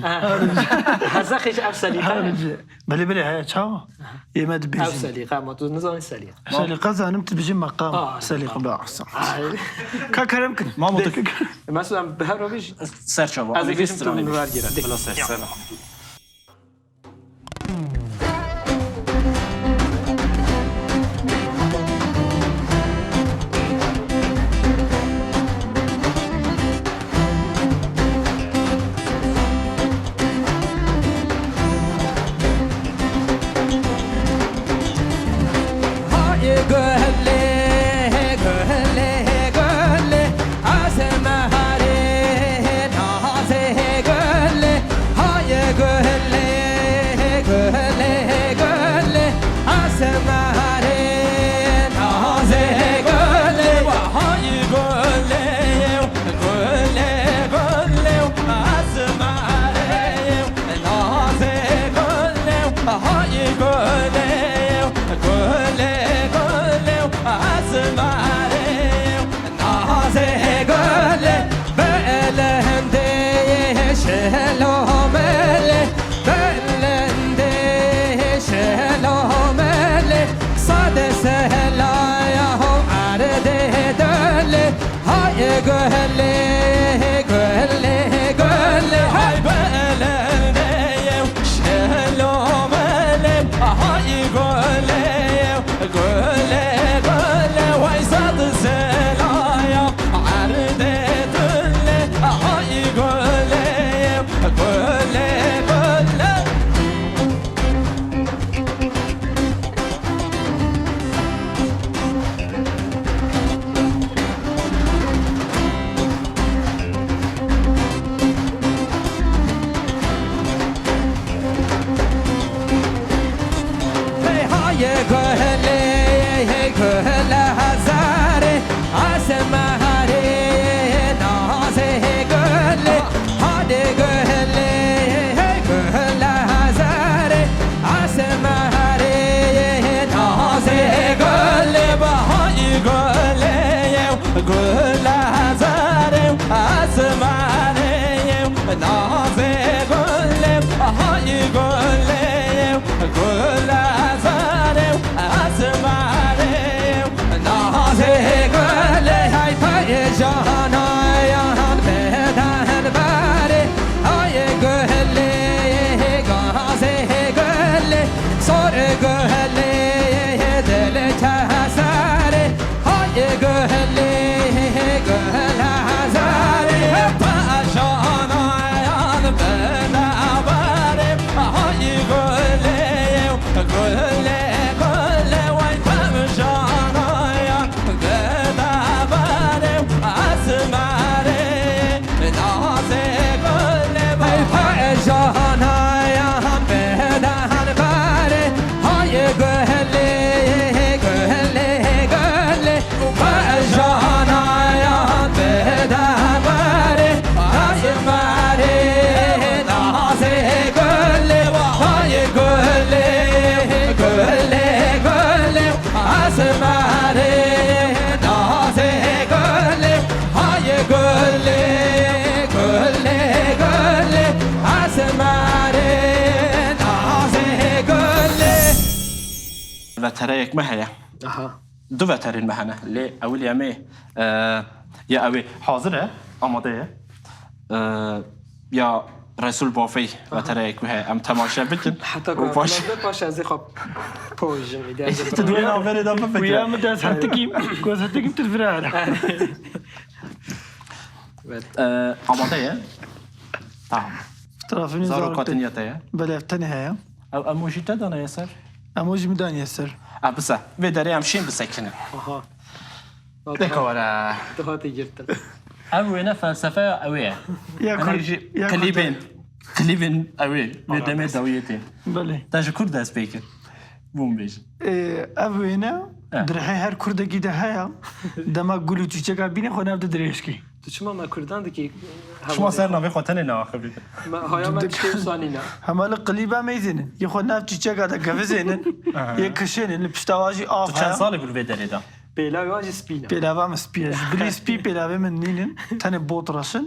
هزخش اف سليقه بلي بلي هيا تشاو يمد اف بيجي سليقه ما تو نظام سليقه سليقة زانم تبيجي مقام سليقة باعصا كاكرم كن ما منطقي مثلا بهر بيج سر شو از بيجم تو نوار گیره بلا سر وتريك مهيا اها دو وترين مهنا لي اول يامي يا اوي حاضره آماده يا رسول بافي وتريك مهيا ام تماشا بكن حتى وباش باش از خب بوج میده تدوين اوفر دا بفكر ويا مداس هتكيم كوز هتكيم تلفرار آماده تمام طرفين زارو زارو قاتنيته بلا تاني هيا او اموجي تدانا ياسر اموج مدان يسر بس بدري امشين بسكنه اها دكورة تو هاتي جرتن اوي فلسفه اوي يا انا يا كليبين اوي بدمه دويتين بله تاج كرد سبيكر بوم بيج اوينا درحي هر كرد گیده هيا دما گلو چوچه کا بینه خونه دريشكي تشما ما كردان دكي شما سر ناوی خاطر نه آخه بید ما هاي ما تشتي صانينا همال قلیبا میزنن یه خود نفت چیچه کده گفزینن یه کشینن پشتواجی تو آف چند ها سالی بول ویدری دا بلا واجي سبينا پیلاوام سپیش بلی سپی پیلاوه من نینن تنه بوت راشن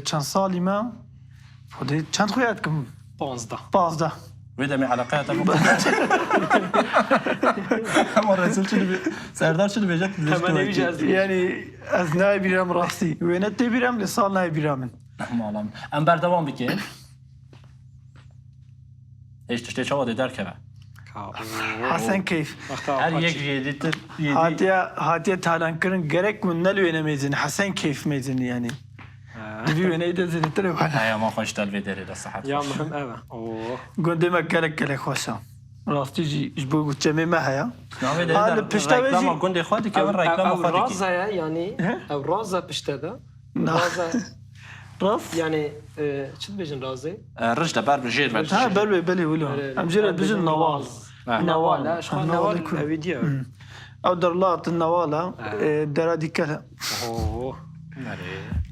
چند سالی ما خودی چند خویت کم 15 ویده می علاقه تا اما رسول چلی بی سردار چلی بیجت كمان يجي yani az nای بیرم راستی و نه تی بیرم لسال نای بیرامن مالام ام بردوام بکن هیچ تشتی چه واده در که حسن کیف هر یک یدی تر هاتیا تالان کرن gerek من نلوی نمیزن حسن کیف میزن yani دبی و نه دزنی تره ها ما خوش دل ویدری دا صحت يا مهم أبا أوه گنده ما کلک خوشم راستی جی اجبو گوچه می ما هیا ناوی حالا در پشتوازی- رکلام گنده خودی که من رکلام أو خودی رازة يعني أو رازة بشتدا رازة راست يعني شو بيجن رازة؟ رجل بر بجیر و ها بلی ولو ام جرد بجن نوال نوال لا شو نوال نوال يكون. أبيديا او درلات النواله درادی کلا أوه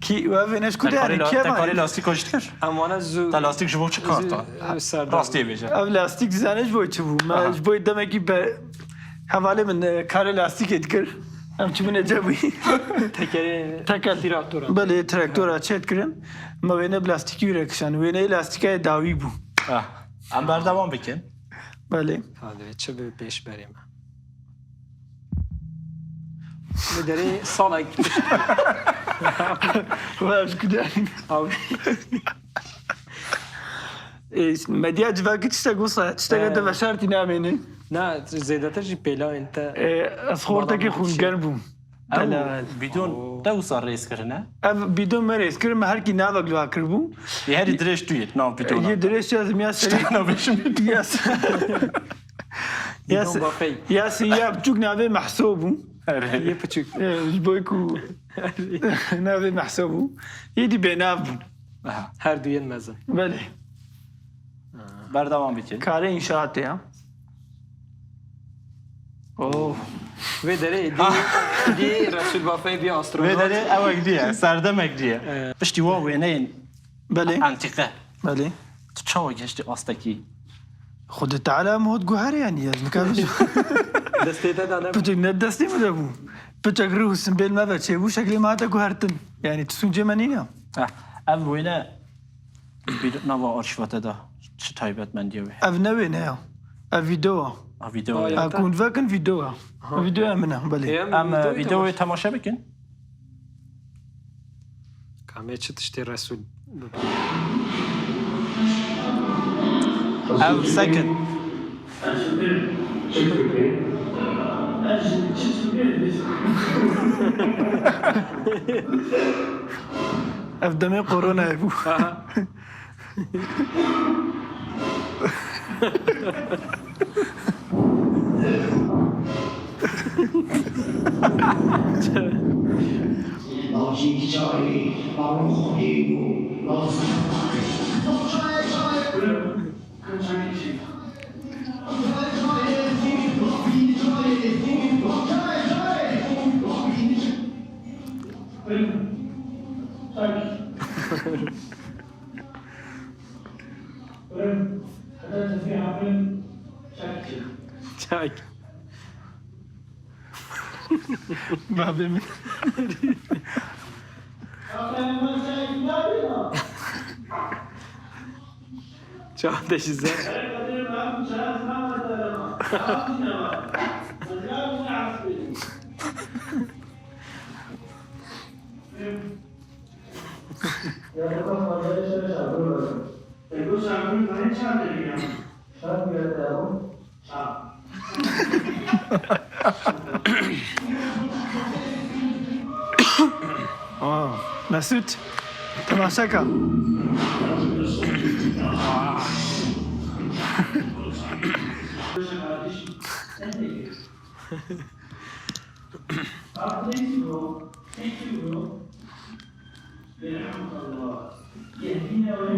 کی و اونش کده تکاری یعنی کیه تکاری من لاستیک کشت کر أمانة زو تا لاستیک جبو چه کار تا سردار راستی بیجه او لاستیک زنش بوی چه بو ما اجبوی دمکی به حواله من کار لاستیک ادکر ام چه من جبوی تكرين تکل تراكتورا بله تراکتور چت کرن ما وینه پلاستیکی رکشن وینه لاستیکای داوی بو ام بردوام بکن بله هذا شو بيش بريمة مدري صالك و اش کده یعنی أو مدیا جوا کی چتا گوسا چتا گده بشارتی نامینه لا زيادة تجي بلا أنت از خورده که خونگر بوم او بدون دو سال ریس کرنه او بیدون مریض کرد ما هر کی ناوگ لوا کربو یه هری درش تویت نام یه بدون درش از میا سری نوشم یاس یاس بدون بافي یاس یا بچوک ناوی محسوبو يبتشوك جبویکو ناوی محسوبو یدی بیناف بو هر دوين مزن بله بردوام بکن کار انشاءاته ها اوه ودري دي رسول بافي بيا و أسترونوت داره اوک دیه سردمک دیه پشتی وا وینه بله انتقه بله تو چاو گشتی آستکی خود تعالی مهد گوهر یعنی از مکانش دستيتا دانا بچک ندستی بوده بو بچک روح سنبیل ما بچه بو شکلی ما تا گوهرتن یعنی تسونجه منی نه او وینه بدون نوا آرشیواته دا چه تایبت من دیوی او نوی نه او ویدیو ویدیو اكون فاكن فيديو فيديو منه بله ام ویدیو تماشا بکن كامل تشتي رسول او سکن افدمي كورونا يبو شاك ما بيمن شو عندش ازاي مسعود تماشاكا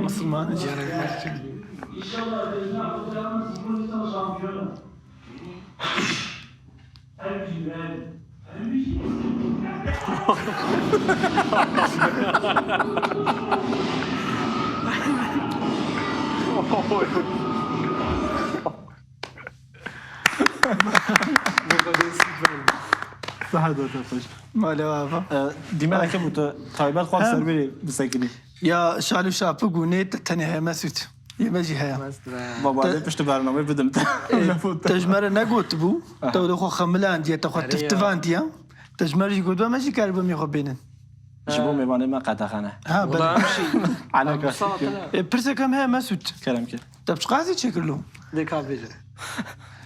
مسلمان Her bir صحة دوتا خوش مالی وافا دیمه که تو تایبت خواه سر بری بسکنی یا شالو شاپو گونه تنه های مسعود یه مجی های بابا علی پشت برنامه بدم تجمره نگوت بو تو دو خو خملان دیا تو خو تفتوان دیا تجمره جی گودوا ماشي كاربو ميخو بينن جبو میوانه ما قدغنه ها والله بل امشي على برسه كم هي مسعود كلام كده طب قاسي تشكلو ديك هافيجا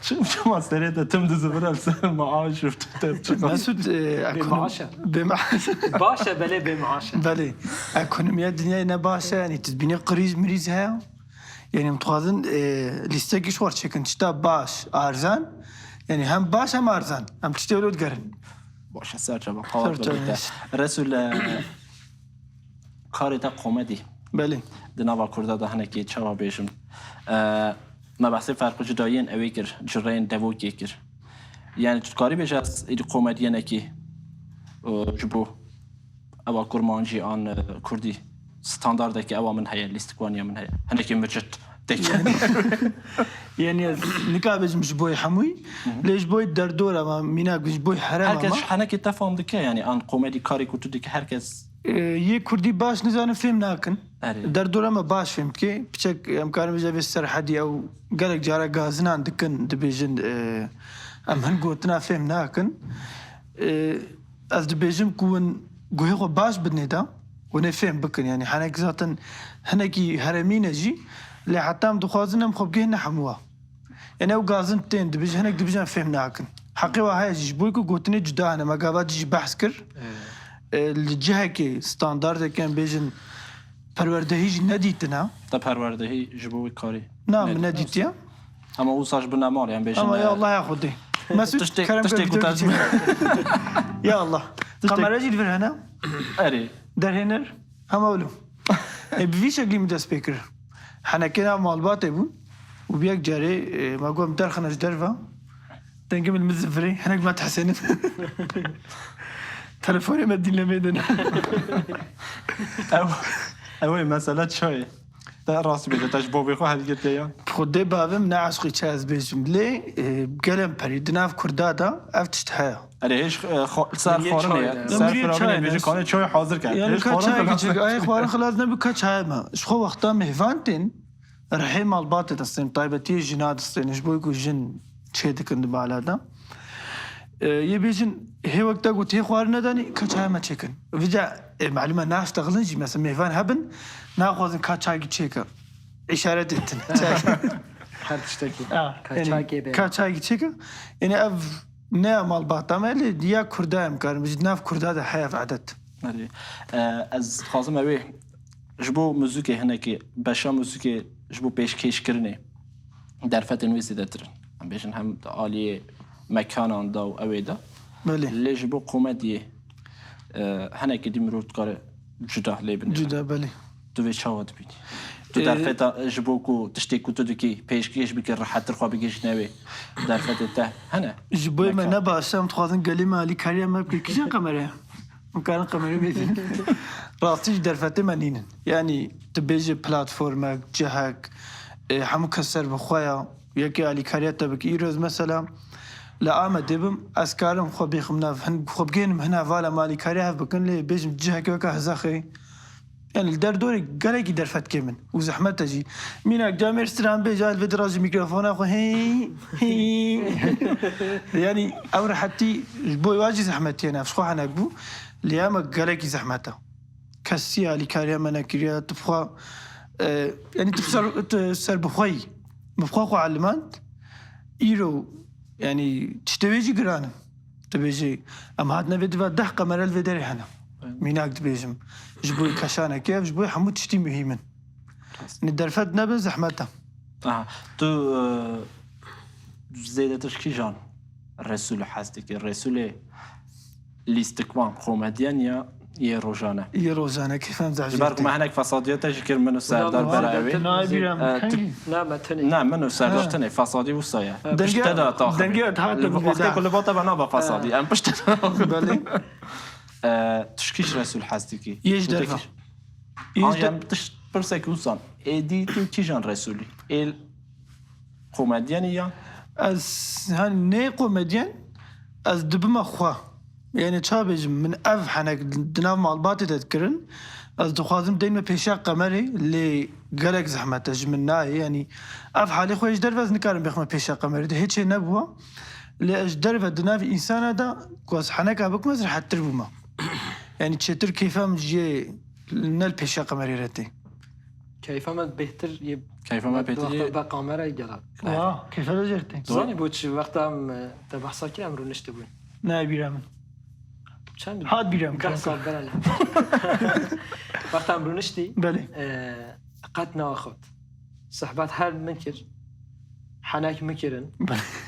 شو ما استريت تم دزبر السنه معاش شفت مسعود بمعاشة. بمعاشة باشا بلا بمعاشة بله اکونومیا دنیای نباشه یعنی تدبینی قریز مریز ها یعنی متخاذن لیسته کی شوار چکن چتا باش ارزان یعنی هم باش هم ارزان هم چتا ولود گرن باشه سر جواب قاعد سر بده رسول کاری تا قومدی بله دنوا کرده ده هنکی چوا بیشم ما بحث فرق جدایین اوی کر جرین دووکی کر یعنی کاری بیش از ایدی قومدی نکی جبو اوا کرمانجی آن کردی ستاندارده که اوا من هیا لیستکوانیا من هیا هنکی مجد دیگه یعنی نکابج مش بوی حموی لیش بوی در دوره ما مینا گوش بوی حرام هرکس ما هنکی تفهم دکه یعنی آن قومدی کاری کتو دیگه هرکس یه کردی باش نزانه فهم ناکن آره. در دوره ما باش فهم که بچک امکان بجا به سرحدی او گلک جارا گازنان دکن دبیجن ام هن گوتنا فهم ناکن از دبیجم کون گوهی خو باش بدنی دا و نفهم بکن یعنی هنک ذاتن هنکی هرمینه جی لی حتی هم دخوازنم خب گه نحموها یعنی او گازن تین دبیج هنک دبیجن فهم ناکن حقی و های جیش بوی که گوتنی جدا هنه مقابات جیش بحث کر الجهه که ستاندارد کن بیجن پروردهیج ندیتنا تا پروردهی جبوی کاری نه من ندیتیا اما او ساش بنامال یعنی بیشتر اما یا الله یا خودی مسعود تشتي كلام تشتي قبل كنت يا الله قمر اجي الفر هنا اري در هنر هم اولو بفي شكلي مدى سبيكر حنا كنا مالبات ابون وبياك جاري ما قوم درخنش درفا تنقم المزفري حنا ما تحسن تلفوني مدين لميدنا اوه مسألة شوي ده راس بيجي تجبو بيخو هل قلت يا خدي بابم نعشقي تشاز بيجم لي قلم بريدنا في كردادا افتشت حياه اري ايش صار خورني صار فرامي بيجي كان شوي حاضر كان يعني ايش كاتشاي خورن اي خوار خلاص نبي كاتشاي ما شخو وقتا مهفانتين رحيم الباطة تصين طيبة تي جناد تصين ايش بويكو جن تشيدك اند بالادا يبيجن هي وقتا قلت هي خوار نداني كاتشاي ما تشيكن فيجا معلومة ناس تغلنجي مثلا مهفان هبن ناخذ كاتشاي تشيكا اشارة دتن هر تشتكي يعني كاتشاي تشيكا يعني اف نعم الباطة ما اللي ديا كردا امكان مجد ناف كردا ده حياة عدد اري از خازم اوي جبو موزیک هنکی باشا موزیک جبو پیشکش کردنه در فتن ویسی دترن هم بیشن هم عالی مکان آن دا و اویدا بله لی جبو قومدیه هنکی دیمرود کار جدا لیبن جدا بله تو وی چاوت بینی تو در فتا جبو کو تشتی کو تو دکی پیشکش بکر راحت رخوا بگیش نوی در فتا ته هنه جبوي ما نبا شام تخاطن قال لي مالي كاريا ما بكي كيشان قمرها مكان قمري بيتين راستيش درفتي منين يعني تبيجي بلاتفورمك جهك حمو كسر بخويا يكي علي كاريا تبك ايروز مثلا لا اما دبم اسكارم خو بيخمنا خو بجين هنا فالا مالي كاريا بكن لي بيجم جهك وكا هزاخي يعني الدار دوري قالك درفت كمن وزحمتها جي مينك جامير ستران بيجال فيدراج ميكروفون اخو هي يعني او حتى بوي واجي زحمتي انا فشخو حنا بو لياما قالك زحمتها كسي على كاريا مناكريا تبخوا يعني تفسر بخوي مفخو علمانت ايرو يعني تشتويجي قران تبيجي اما هاتنا فيديو دحقه مرال فيدري هنا ميناك تبيجم جبوي كشانه كيف جبوي حمود تشتي مهيمن ندرفت نبن زحمتها تو زيادتش كي جان الرسول حاسدك الرسول لیستکوان قومدیان یا روزانه يا روزانه كيف فهم زعجت جبرك ما هناك فساديات تشكر منو سردار براوي لا ما تني نه منو سردار تنه فسادی و سایه دنگه وقتی هات كل باطا بنا با فسادی ام پشت بله تشکیش رسول هستی که یش درفا آنجا تش پرسک وصان ایدی تو کیجان رسولی ایل قومدیانی یا از هن نه قومدین از دبما خوا يعني تشابج من اف حنك دناف مالباتي تذكرن از دخوازم دايما بيشا قمري اللي قالك زحمتج من ناي يعني اف حالي خويش درفز نكارم بيخما بيشا قمري ده هيك نبوا اللي اج درف دناف انسان هذا كواس حنك ابك مزر حتى بما يعني تشتر كيفهم جي نال بيشا قمري رتي كيف ما بهتر كيف ما بهتر بقامرة يجلا كيف هذا جرتي زاني بوتش وقتها تبحثا كي امرو نشتبون ناي بيرامن چند هاد بيرام ده سال بله وقت امرو نشتی بله قد ناخد صحبت هر منكر حناك مكرن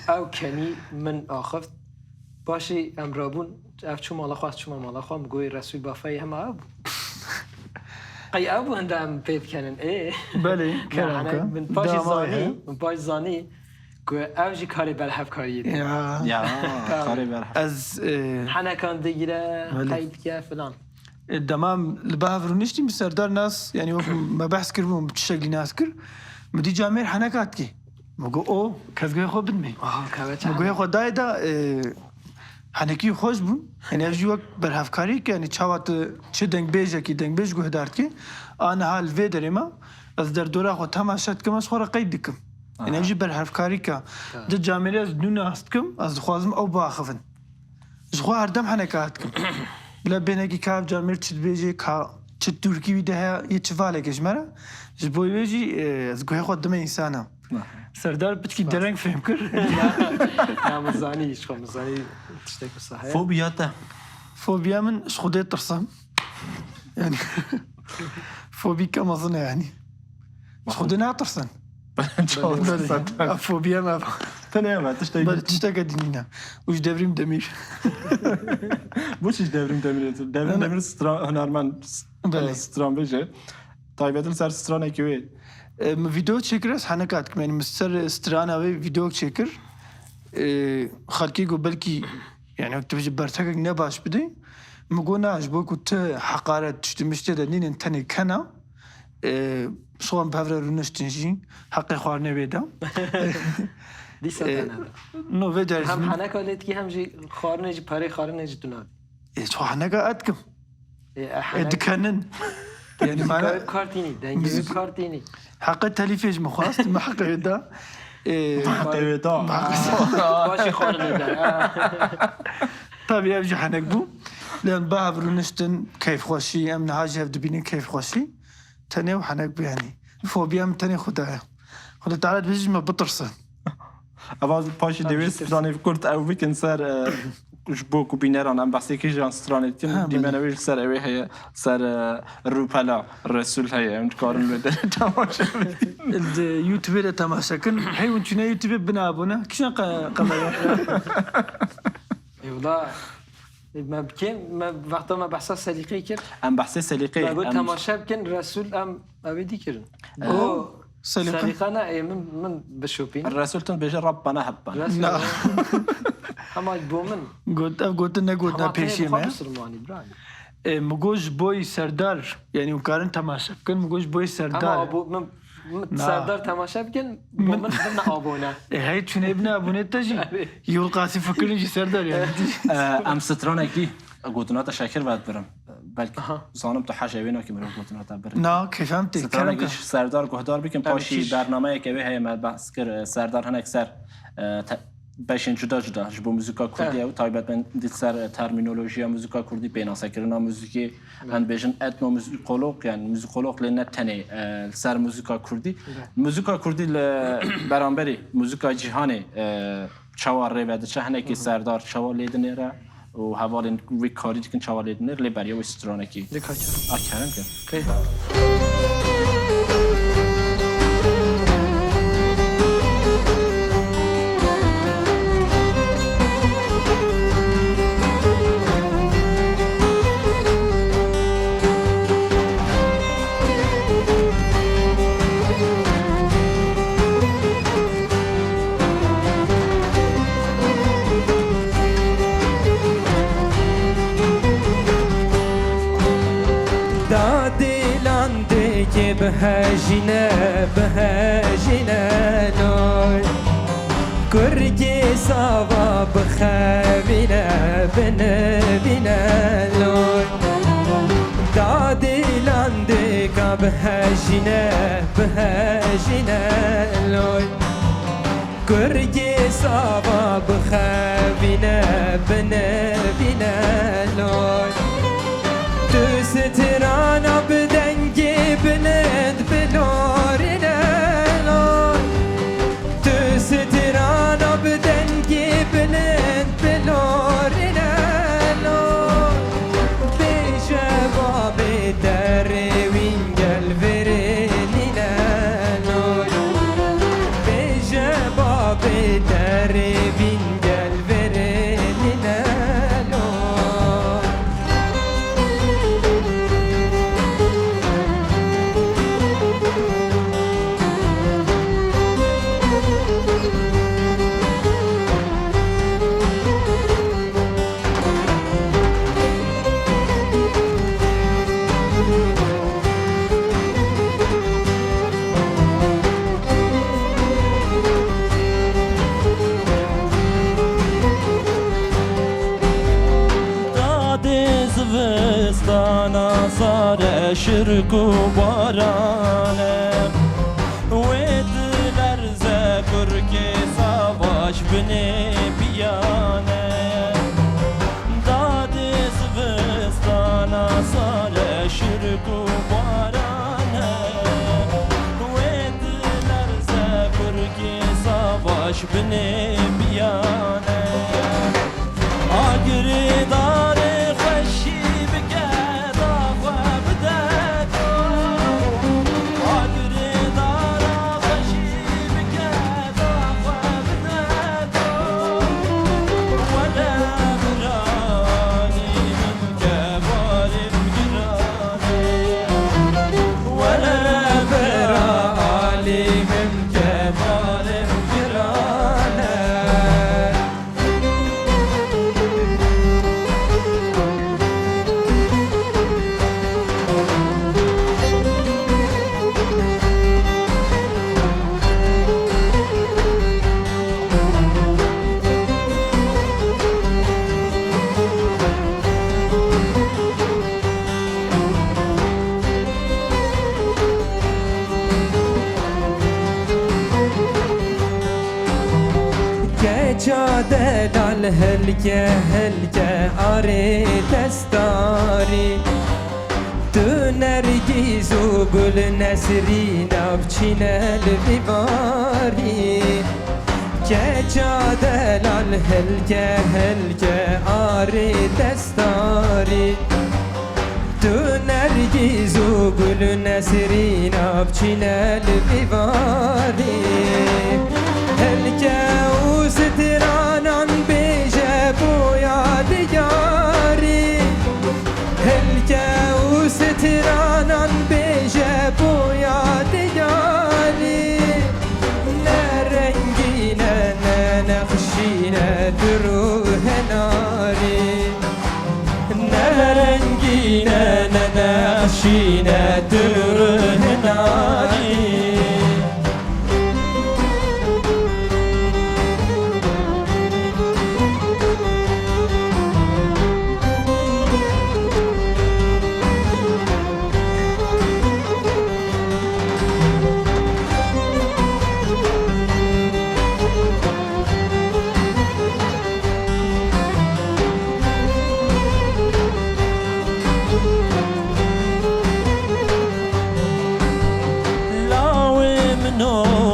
او كني من آخفت باشي امرابون اف چو مالا خواست چو مالا خواهم گوی رسول بافای هم ابو قي ابو هندام بيت كانن ايه بله كلامك من باش زاني گوی اوجي كاري بالحف كاري یا کاری بر از حنا كان ديره بله. قيد كيا فلان دمام البافر ونشتي مسردار ناس يعني ما بحث كربون بتشكل ناس كر مدي جامير حنكات كي مگو او كزگوی خو بدمي مگو خو دايدا حنكي خوش بون يعني اجوك برهفكاري كي يعني چاوات چه دنگ بيجا كي دنگ بيج گو دارت كي انا حال في دريما از در دورا خو تماشات كم خو قيد دكم يعني اجي برهفكاري كا د جامير از دون استكم از خوازم او باخفن خو هردم حنكاتكم لا بينك كاب جامير تشد بيجي كا تشد تركي بده يتشفالك اجمره جبوي بيجي از گوي خو دم انسانا سردار بتكي درنگ فهم كر يا مزاني شو مزاني تشتكي صحيح فوبیاته فوبيا من شخودي ترسم يعني فوبي كما ظن يعني شخودي ناطرسن فوبيا ما تنه تشتای بل تشتاق دينينا وش دبريم دمير بوچش devrim demir هنرمند بله. ستران بشه تایبتل سر ستران کیوی فيديو تشكر حنكات يعني مستر استرانا وي فيديو تشكر خلقي قبلكي يعني تبجي برتك نباش بدي مقوناش بو كنت حقارات تشتمشت دنين انتني كنا شلون بافر رونشتنجي حقي خوارنا بيدا دي ساتانا نو فيدر هم حنا كولت كي هم جي خارنج بري خارنج دوناد شو حنكاتكم ادكنن يعني معنا كارتيني دنجي كارتيني حق تلفيج مخواست ما حق يدا حقیقتا باشي خارنج طيب يرجع حنكبو لان بافر رونشتن كيف خوشي ام نهاجه دبيني كيف خوشي تاني وحنكبو يعني فوبيا من تاني خدايا خدا تعالى بيجي ما بطرسن اول پاشی دویست سترانی کرد او بیکن سر جبو کو بینران ام بحثی که جان سترانی تیم دیمنویل سر اوی هی سر روپلا رسول هی ام کارن بده تماشا اليوتيوب تماشا كن هي وانتنا يوتيوب بنابونا كشان قمر اي والله ما بكين ما وقتا ما بحثا سليقي كر ام بحثی سلیقه بقول تماشا بكن رسول ام ابدي كرن او سليقنا اي من بشوبين الرسول تن بيجي ربنا حبنا رسول اما بومن قلت لنا قلنا بيشي ما مسلماني براي مگوش بوی سردار یعنی اون تماشا کن مگوش بوی اما سردار ابو من سردار تماشا بكن بومن بدنا ابونا هاي تشون ابن ابونت تجي يقول قاسي فكر يجي سردار يعني ام ستران اکی گوتنات شکر بعد برم بلکه زانم تو حاجه وینا که مرو گوتنات برم نا كيف فهمتي ستران اکیش سردار گهدار بکن پاشی برنامه که هی ما بحث کر سردار هن اکثر باشین جدا جدا جبو موزیکا کردی او تایبت من دید سر ترمینولوژی موزیکا کردی بیناسا کرنا موزیکی هن بیشن اتنو موزیکولوگ یعنی موزیکولوگ لنه تنه سر موزیکا کردی برانبری موزیکا جهانی چوار ری بده چه هنه که سردار چوار لیدنه را و حوالین وی کاری دیگه چوار لیدنه لی بریا و استرانه کی آکرم کن بهجینه بهجینه لای کرگی ساوا بخوینه بنبینه لای دادی لاندی که بهجینه بهجینه لای کرگی ساوا بخوینه بنبینه لای تو سترانا بدنگی بلند بلورینه لای تو سترانا بدنگی بلند بلورینه لای بیشه بابی دری وینگل ورینه لای بیشه بابی دری وینگل ورینه لای زوستانا صار شرك وبارانه ويدلر زكر كي savaş beni biyane Dadi zıvıstana sare şirku barane Vediler zekur ki savaş beni biyane Agri dare خشی بکه داغه بدد آگری دارا خشی بکه داغه بدد ولا برانی من کبارم گرانه ولا برالي من كبار جيرانه جاده دال هلکه هلکه آره دستاری تو نرگیز و گل نسرین افچین الویواری که جاده دال هلکه هلکه آره دستاری تو نرگیز و گل نسرین افچین الویواری هلکه و سترانان بیجه بویا دیاری هلکه و سترانان بیجه بویا دیاری نرنگینه ننخشینه دروه ناری نرنگینه ننخشینه دروه ناری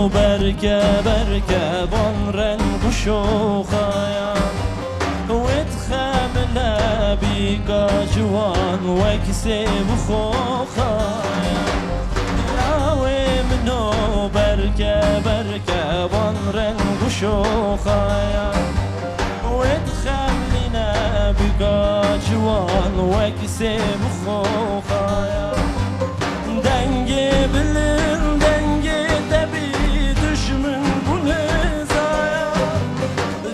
بركة بركة بنرن بشوخايا وتخامل بيكا جوان وكسب خوخايا لاوي منو بركة بركة بنرن بشوخايا وتخاملنا بيكا جوان وكسب خوخايا دنجي بلن دنجي تبي düşmün bu ne zaya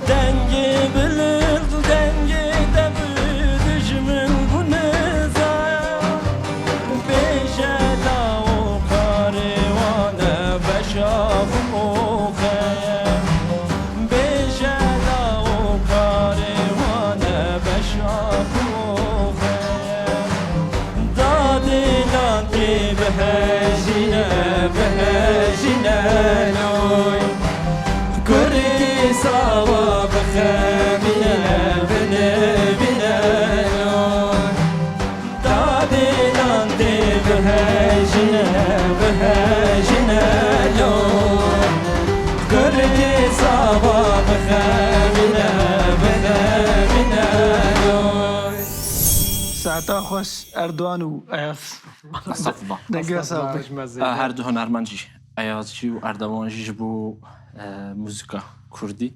Denge bilir denge de bir düşmün bu ne zaya Beşe la o ساعتا خوش اردوان و ایاس استغفر الله دنگی اصابی هر دو هنرمند جی ایاز جی و اردوان جی جبو موزیکا کردی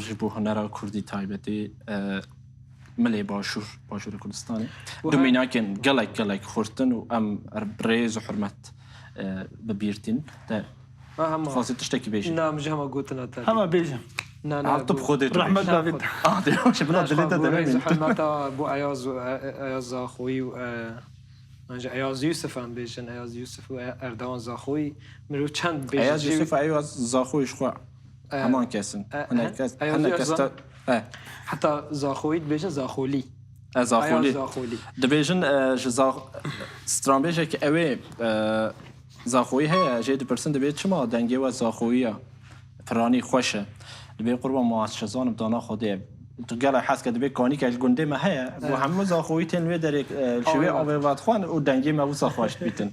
جبو هنر کردی تایبتی ملی باشور کردستانی دومینا کن گلک خورتن و ام بريز و حرمت ببیرتین ده خاصی تشتکی بیشی نه مجه همه گوتنا تا همه بیجم نه عطب خودت رحمت بابید دیوش بلا دلیتا بريز دلیتا حرمتا بو عیاز خوی و انجا عیاز یوسف هم بیشن عیاز یوسف و اردوان زاخوی مرو چند بیشن ایاز یوسف ایاز زاخویش خوا همان کسن هنه کستا حتی زاخویت بیشن زاخولی زاخولی زاخولی دبیجن ستران بیشه که اوی زاخویی هیا جید پرسن دبیت شما دنگی و زاخویی فرانی خوشه دبی قربان معاشزان بدانا خوده تو گله حس که دبی کانی که الگنده ما هیا بو همه زاخویی تنوی در شوی آبی واد خوان و دنگی ما وسا خوش بیتن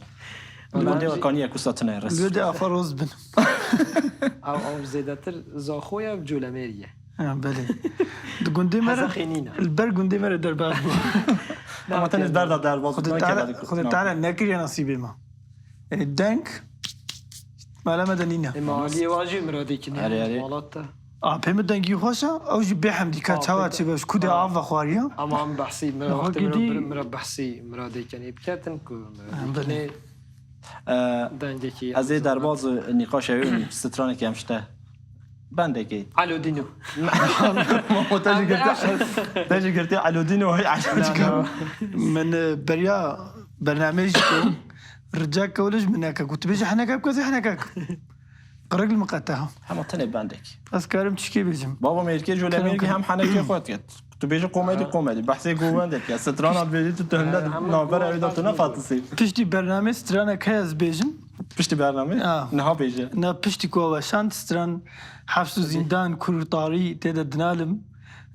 الگنده و کانی اکوساتنه رس الوده افروز بن او زیدتر زاخوی بجولمریه بله گنده مرا حزخینینا البر گنده مرا در بعد اما تنز در باز خودت تعالی نکری نصیب ما دنگ مالا مدنینا مالی واجی مرادی آره، کنی آره. مالاتا پیم دنگی خوشا او جی بحمدی که چاوا چی باش کود آف و خواریا اما هم بحثی آها، گیدی. مرا بحثی مرادی کنی بکتن کو مرادی بله. کنی دنگی کی از در باز نقاش اوی سترانه که همشته بندگی علودینو ما تاجي قلتي علودين وهي عشان من بريا برنامج رجاك كولج منك قلت بيجي حنكك كذا حنكك قرق المقطعها هم تني بندك اسكارم تشكي بيجم بابا ميركي جو لاميركي هم حنكي خوتك تو بيجي قومدي بحثي قومدك يا ستران بيجي تو تهند نوبر اوي دتنا فاطسي بيشتي برنامج سترانا كاز بيجم بيشتي برنامج نها بيجي نا بيشتي كوا شانت ستران حبس زندان كل طاري تيدا دنالم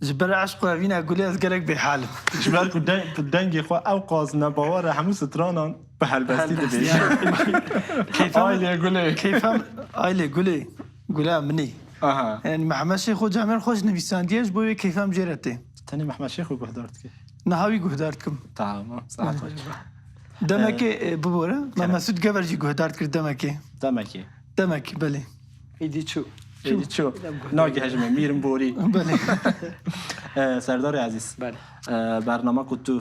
جبر عشق وفينا قولي أزقرك بحالم جبالك دنگي خو او قاز نباور همو سترانان بحلبستي دبي كيف آيلي قولي مني اها يعني محمد شيخ و جامعه خوش نویسندیش بوی کیفم جرته تاني محمد شيخ وقهدارتك نهاوی گهدارتکم تمام ساعت دمکه ببوره ما مسعود گورجی گهدارت کرد دمكي دمکی بله ایدی چو شو ناگه هجمه میرم بوری بله سردار عزیز بله برنامه کتو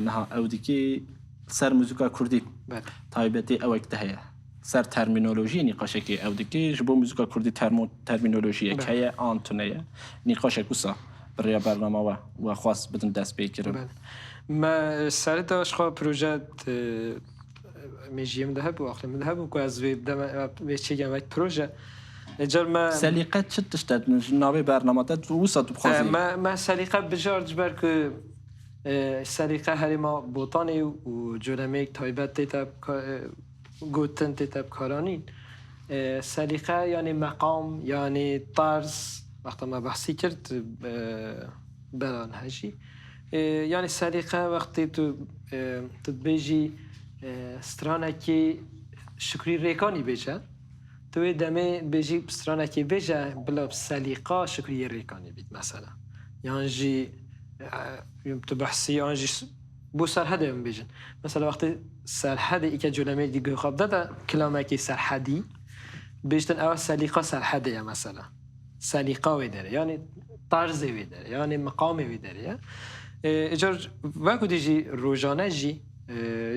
نها اودیکی سر موزیکا کردی بله تایبتی اوک دهیا سر ترمینولوژی نقاشه که اودیکی جبو موزیکا کردی ترمینولوژی که آنتونه نقاشه کسا برای برنامه و خواست بدن دست بگیرم بله ما سر داشت خواه پروژه میجیم ده هب و اقلیم ده هب و از ویب ده چه گم وقت پروژه اجار ما سلیقه چه تشتد نابه برنامه داد وسط بخوازی ما سلیقه بجارج بر که سلیقه هری ما بوتانی و جولمیک تایبت تیتاب گوتن تیتاب کارانین سلیقه یعنی مقام یعنی طرز وقتا ما بحثی کرد بران هجی یعنی سلیقه وقتی تو بیجی سترانه که شکری ریکانی بیجه تو دمه بیجی سترانه که بیجه بلا سلیقه شکری ریکانی بید مثلا یعنی جی تو بحثی یعنی جی بو سرحده هم بیجن مثلا وقتی سرحده ای که جلمه دیگه خواب داده کلامه که سرحدی بیشتن اول سلیقه سرحده یا مثلا سلیقه وی داره یعنی طرز وی داره یعنی مقام وی داره اجار وقتی دیجی روزانه جی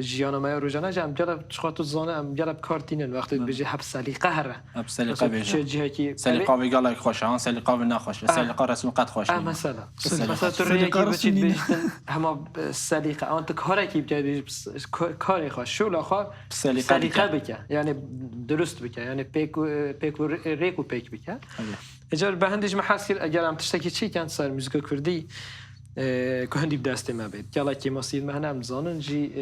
جیانمای روزانه جی هم جلب چخاطو زانه هم جلب کارتینن وقتی بیجی حب سلیقه هره اب سلیقه بیجه سلیقه سلیقه وی گلک خوشه هان سلیقه وی نخوشه سلیقه رسم قد خوشه مثلا تو ریکی بچید بیشتن همه سلیقه آن تو کاری که بجید کاری خواه شولا خواه سلیقه بکه یعنی درست بکه یعنی پیک و ریک و پیک بکه اجار به هندیش محاصل اگر هم تشتکی چی کن سر موزیک کردی که هندی بدسته ما بید که که ماسید ما هم زانن جی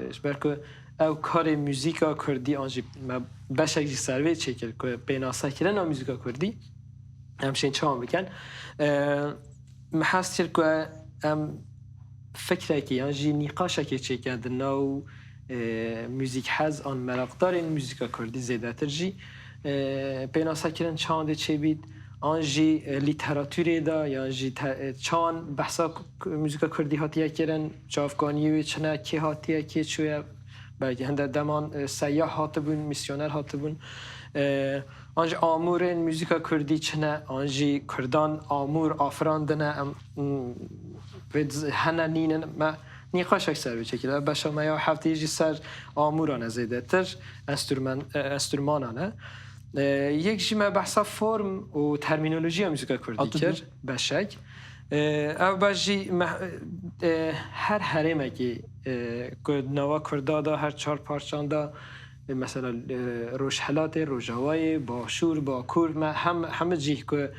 اشبر که او کار موزیکا کردی آنجی ما بشک جی سروی چکل که بیناسا کردن موزیکا کردی همشین چام بکن محاصل که ام فکره که آنجی نقاشه که چکند نو موزیک حز آن مراقدار این موزیکا کردی زیاده تر جی بیناسا کردن چانده چه بید آنجی لیتراتوری دا یا آنجی چان بحثا موزیکا کردی هاتیه کرن چافگانی و چنه که هاتیه که چویه باید هنده دمان سیاه هاته بون میسیونر هاته بون آنجی آمورن موزیکا کردی چنه آنجی کردان آمور آفراندنه هنه نینن ما نیقاش اکثر بچه که باشا ما یا هفته یجی سر آمورانه زیده تر استرمانانه یک جیمه بحثا فرم و ترمینولوژی موزیکا کردی کرد بشک او باجی هر حرمه که نوا کرده هر 4 پارچان دا مثلا روشحلات روژاوای با شور با کور ما همه جی که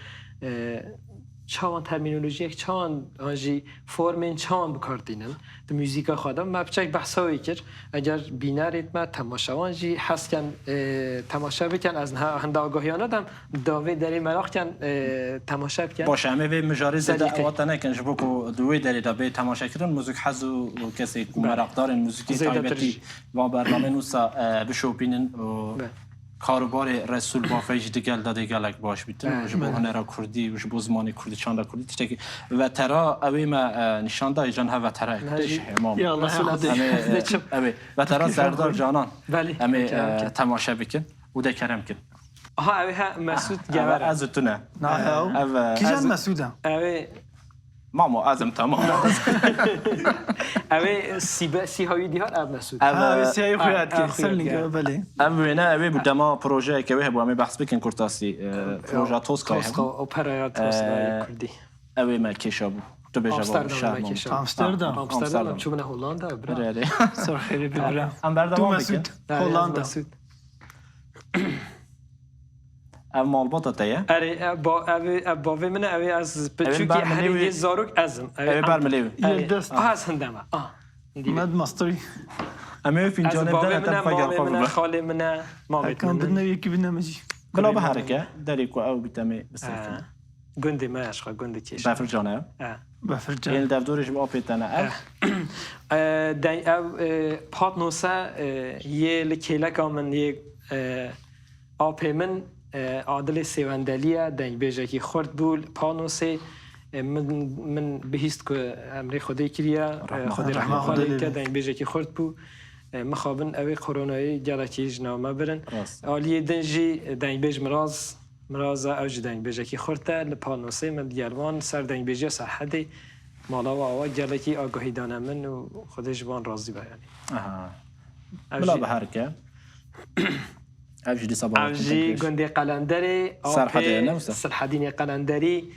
چان ترمینولوژی چان آنجی فرمین چان بکردینن د موزیکا خودم ما بچک بحثایی کرد اگر بیناریت ما تماشاوانجی حس کن تماشا بکن از هنده آگاهیانه دم داوی داری ملاق کن تماشا بکن باشه همه به مجاری زده اواتنه کن جبو که دوی داری دا به تماشا کردن موزیک حزو و کسی که مرقدار موزیکی تایبتی و برنامه نوسا بشوپینن و کاروبار رسول با فیج دیگل داده گلک باش بیتن و جبو هنرا کردی و جبو زمانی کردی چاندا کردی تشتکی و ترا اوی ما نشان دای جان ها و ترا اکتش همام یا الله اوی و ترا زردار جانان بله همه تماشا بکن و ده کرم کن ها اوی ها مسعود اوی گوره از تونه نه کی جان مسعودم اوی ماما ازم تمام اوی سی هایی دی ها اب مسعود اوی سیای خویاد که سلنی که بله اوی نه اوی بود دما پروژه که اوی همه بحث بکن کرتاسی پروژه توسکا اپرا توسکا کردی اوی ما کشا بود تو بجا با شهر آمستردام چون من هولاندا برا سر خیلی ببرم ام بردم تو مسعود هولاندا ام مالباتا تایه اره با من اوی از بچوکی هری یه زاروک ازم اوی برملیو یه دست از هندمه مد ماستری امی فینجان داره تا فگر مامه من خواب خاله من مامه کام بدنا یکی بنامجی بلا به حرکه داری کو او بیتمی بسیار گنده ما عشقا گنده کش بفر جانه بفرجان این دفترش با پیتنه او پات نوسا یه لکیله کامن یه آپی من عادل سیواندلیه دنگ بیجه که خورد بول پانوسه من بهیست که امری خودی کریه خودی رحمه خالی که دنگ بیجه که خورد بو مخابن اوی قرونایی گلکی جنامه برن آلیه دنجی دنگ بیج مراز اوج دنگ بیجه که خورده لپانوسه من دیالوان سر دنگ بیجه سرحدی مالا و آوا گلکی آگاهی دانه من و خودی جوان راضی بیانی بلا به حرکه اوجی گنده قلندری سرحدین قلندری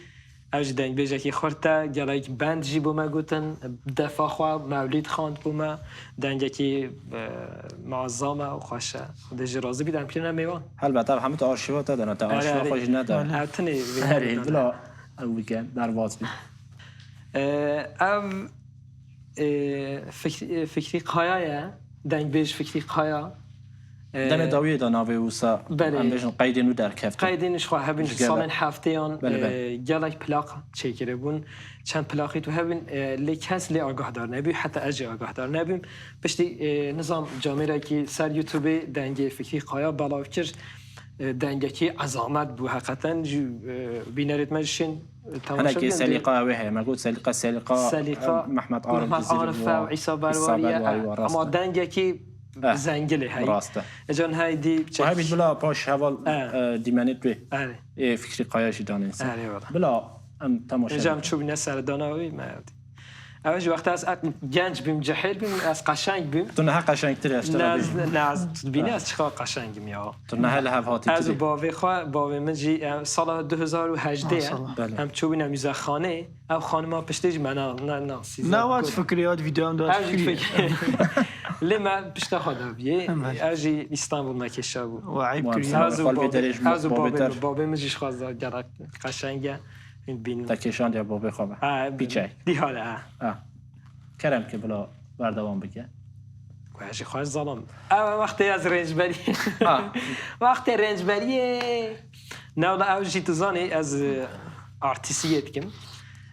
اوج دنگ بیجه که خورده گلایک بند جی بومه گوتن دفاع خواه مولید خواند بومه دنگه که معظامه و خوشه خودش رازی بیدم پیرنه میوان البته همه تا آرشیوات دادن تا آرشیوات خوش ندارن هرتنی بلا او ویکند در واز بید او فکری قایه دنگ بیج فکری قایه دم داویه دا ناوی اوسا هم قیدی نو در کفت قیدینش خواه هبین سالن هفتهان گلک پلاق چیکره بون چند پلاقی تو هبین لی کس لی آگاه دار نبیم حتی اجی آگاه دار نبیم پشتی نظام جامعه را که سر یوتیوب دنگ فکری قایا بلاو کرد دنگه که عظامت بو حقیقتا بیناریت مجشین أنا كي سليقة وهي ما قلت سليقة محمد عارف و عيسى بارواريا أما دنجة كي زنجله هاي راسته جان هاي دي وهاي بيت بلا باش هوال ديمانيت بي فكري قايش دانيس بلا ام تماشا جام شو بنا سرداناوي ما اوج وقت از گنج بیم جهل بیم از قشنگ بیم تو نه قشنگ تر اشتغال نه از بینی از چقدر قشنگ میا تو نه هل هاتی از باوی خو باوی من جی سال 2018 هم چوبین میز خانه او خانم پشتیج من نه وقت فکریات ویدیو هم داشت لما پشت خدا بیه اجی استانبول نکشه بود و عیب کردی از باوی من جیش خواست جرق قشنگه این بین تکیشان یا بابه خوابه بیچه دی حاله کرم که بلا بردوام بگه کوهشی خواهش ظالم وقتی از رنجبری وقتی رنجبری نولا اوجی تو زانی از آرتیسیت کم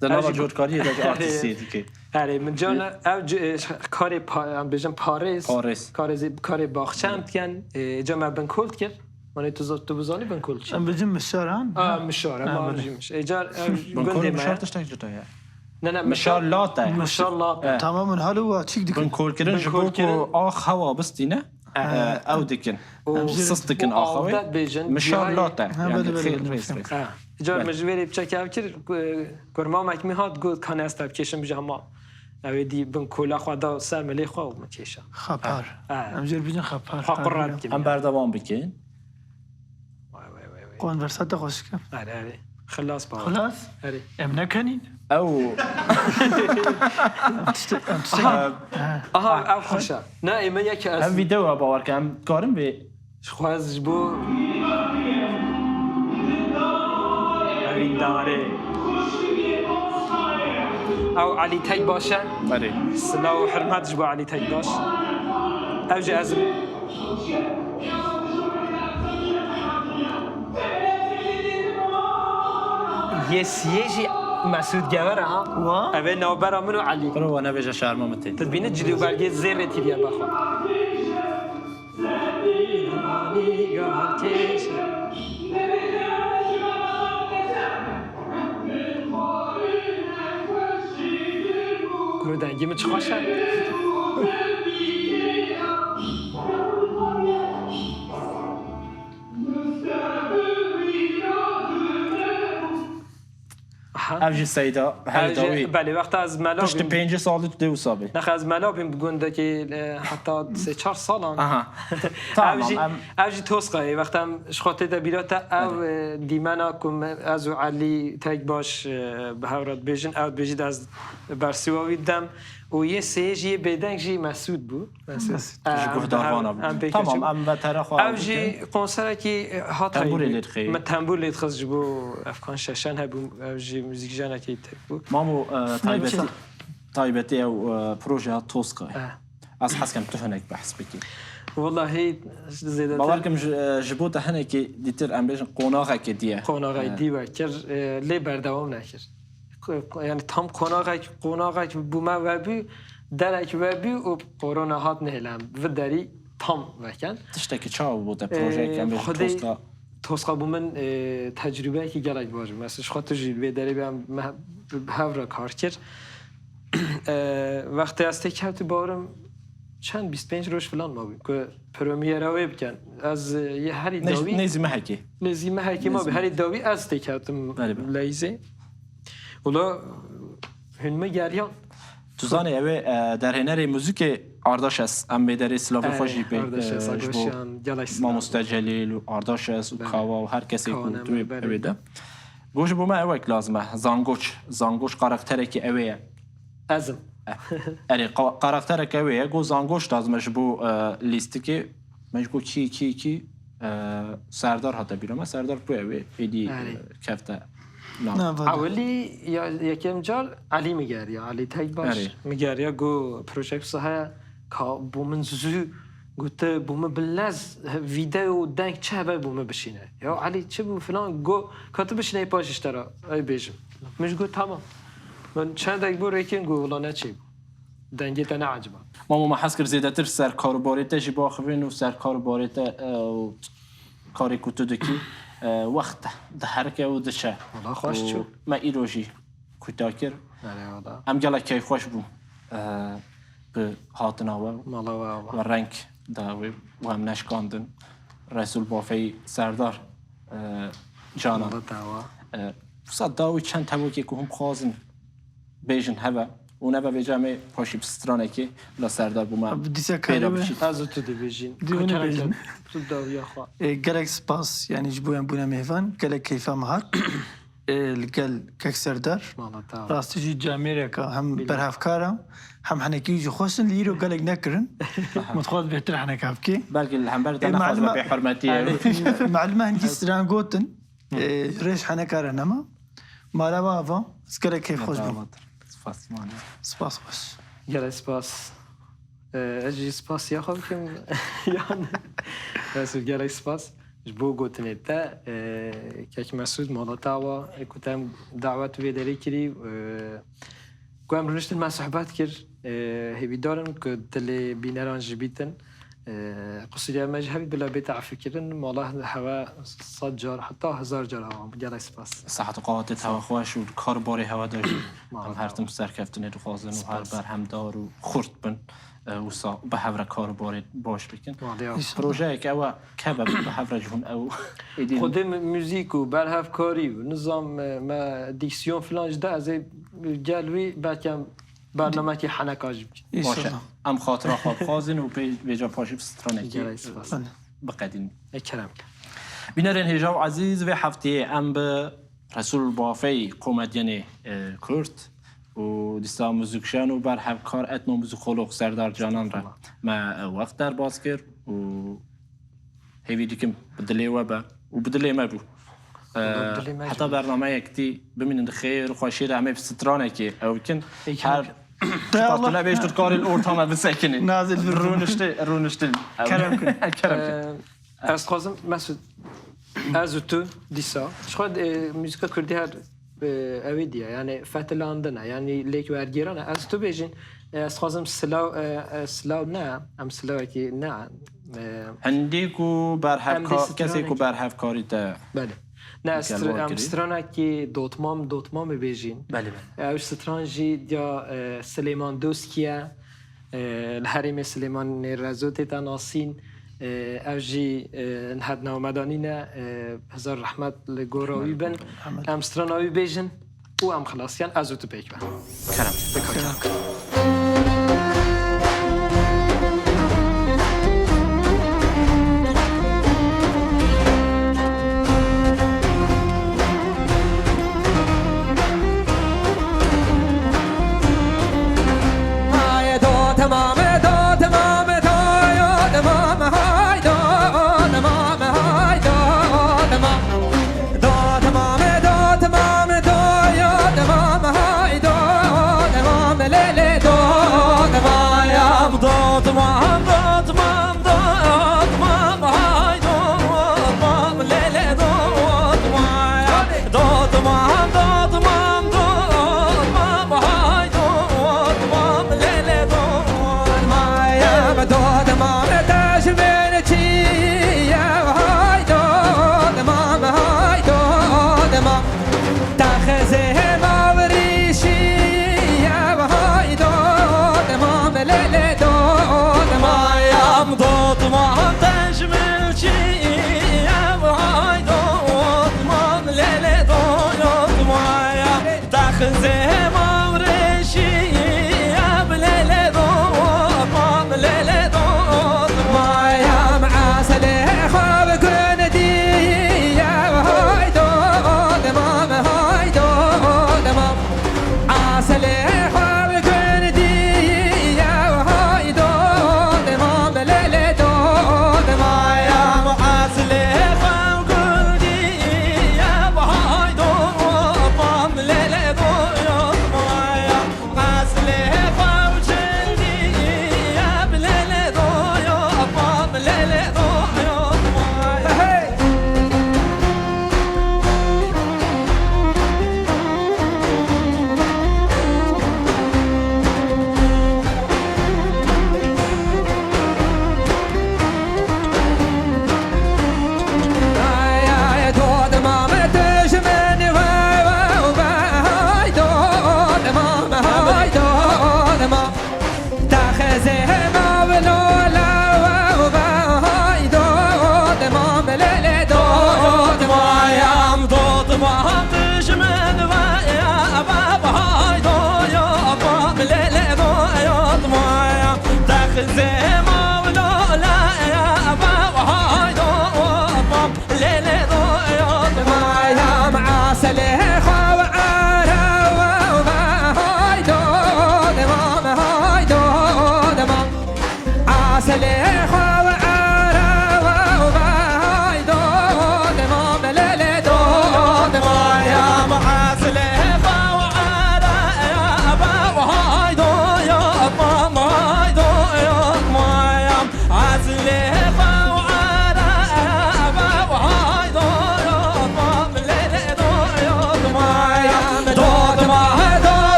در نولا جورکاریه در آرتیسیت که آره من جان کار بیشتر پاریس کار باخچه هم کن جا من کولد کرد من تو بزانی بن کل چی ام بجم مشاران مشار ما رجیمش اجار بنكون گنده مشار ما تشتاق جتايا نه مشار لاتا مشار لا تماما حلو تشيك ديك بنكول كرن جبوكو آخ هوا بستينا او دكن صصتكن آخوي مشار لاتا يعني خير ريس ريس اجار مجبوری بچه که کرما مکمی هات گفت کانه است بکشم بجاما اویدی بن کولا خدا سر ملی خو مکیشا خبر ام جير بجن خبر حقرات هم بردوام بكين كونفرسات خوش كم اره خلاص با خلاص اره ام نكنين او آها خوشا نه ایمه یک هم از فيديو باور كم كارم به خواهز بو اوین داره او علی تک باشه بري سلا و حرمتش با علی تک باش او جه از یسیجی مسعود گوره ها اوه نوبرا منو علی برو انا بيجا شهر مامتين تدبینه جلو برگه زیر تیریه بخوا گروه دنگی من چه خوشه؟ اوجي السيدة هل داوي بله وقت از ملا پشت 5 سال دو سابه نخ از ملا بیم بگنده که حتی 3-4 سالان اها اوجی تمام اوجی توسقه وقتم شخاطه دبیرات او دیمانا کم از علی تک باش به هورات بیجن او بیجید از برسیواوی دم و یه سیجی بدنگ جی مسعود بود جگوه داروانا بود تمام ام و ترا خواه اوجی قنصره که هات تنبور لید خیلی. من تنبور لید خز جبو افکان ششن هبو اوجی موزیک جانا که تک بود مامو طيبتي او بروجه توسكا از حسكم تهنك بحث بكي والله زیاده باوركم جبوت هنك ديتر ام بيجن قوناغه كديه قوناغای دیو کر لی بردوام نکر یعنی تام قوناغای بوما و بی درک و بی و قرونا هات نهلم و دری تام وکن تشتكي تشاو بوتا بروجه كم بيجن توسكا توسقا بومن تجربه کی گلک باشه مثلا خاطر جلوه دری بهم هاورا کار کرد وقتی از تکت بارم چند 25 روز فلان ما بیم که پرمیره وی بکن از یه هری داوی نيزي محكي نزیمه هکی ما به هری داوی از تکتم لیزه ولا هنمه گریان توزاني اوي در هنر موزیک آرداش است ام بدر سلاو خوشی به ما مستجلیل و آرداش است و کاوا و هر کسی که توی بده گوش بوما اوک لازمه زانگوش کاراکتره که اویه ازم اری کاراکتره که اویه گو زانگوش لازمش بو لیستی که مجبور کی سردار هاته بیرم سردار بو اوی ایدی کفته اولی یکم جال علی میگریا علی تک باش میگریا گو پروژکت سه کا بومن زو گوته بومه بلز ویدیو دنگ چه به بومه بشینه یا علی چه بو فلان گو کاتو بشینه پاشش ترا ای بیجم مش گو تمام من چند دک بو ریکن گو ولا نه چی دنگی تا نه عجبا ما حس کرد زیاده تر سر کارباریته جی باخرین و سر کارباریته کاری کوتو دکی وقت ده حرکه و دشه والله خوش شو ما ایروجی کوتاکر آره والله ام گلا کیف خوش بو به هاتنا و رنگ داوی و هم نشکاندن رسول بافی سردار جانا فساد داوی چند تبوکی که هم خوازن بیجن هوا اون هوا به جمع پاشی بسترانه که لا سردار بوما پیدا بشید از تو دی بیجین دیونه بیجن تو داوی خواه گلک سپاس یعنی جبویم بونه مهوان گلک کیفا مهار الگل کک سردار راستی جی جامعه که هم برهفکارم هم حنکی جو خوشن لیرو گلک نکرن متخوض بهتر حنکاف کی بلکه هم برد نخواهد به حرمتی معلومه هنگی سران گوتن ریش حنکاره نما مالا بابا از گلک کیف خوش بیم سپاس خوش گلک سپاس اجی سپاس یا خواب کم یان رسول گلک سپاس بو گوتنه تا که مسعود مالتا و کتم دعوت و داری کری گویم رشتن ما صحبت کرد هیوی دارم که دل بینران جبیتن قصيدة مجهبي بلا بيت عفكرن والله هوا 100 جار حتى 1000 جار هم جالي سپاس صحت و قاعدت هوا خوش و کار باری هوا داشت هم هرتم سرکفتنه رو خوازن و هر بر هم دار و خورد بن و به هفره کار باری باش بکن پروژه که او که به هفره جون او خود موزیک و برهف کاری و نظام ما دیکسیون فلان جدا از جلوی بعد برنامه که حنکاج باشه ام خاطر خواب خوازن و به جا پاشی سترانه که بقدین کرم بینرین هجاو عزیز و هفته ام به رسول بافی کمدین کرد و دیستا موزیکشان و بر هفکار اتنو موزیکولوگ سردار جانان را ما وقت در باز کرد و هیوی دیکم بدلی و بدلی ما بو حتی برنامه یکتی ببینید خیر و خوشی را همه سترانه که او کن هر پاتولا بیشتر کاری الارتام بسکنی نازل رونشته کرم کن از خوازم مسعود از تو دیسا شاید موزیک کردی هر اویدیه یعنی فتلاندنه یعنی لیک ورگیرانه از تو بیشین از خوازم سلاو نه ام سلاوی که نه هندی کو برهف کسی کو برهف کاری تا بله نه ام سترانه که دوتمام بیشین بله اوش سترانجی دیا سلیمان دوسکیه الحریم سلیمان رزوت تناسین اوجی نهاد نومدانینا هزار رحمت لگوراوی بن ام ستراناوی بیجن و ام خلاصیان ازوتو پیک بن کرم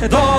دار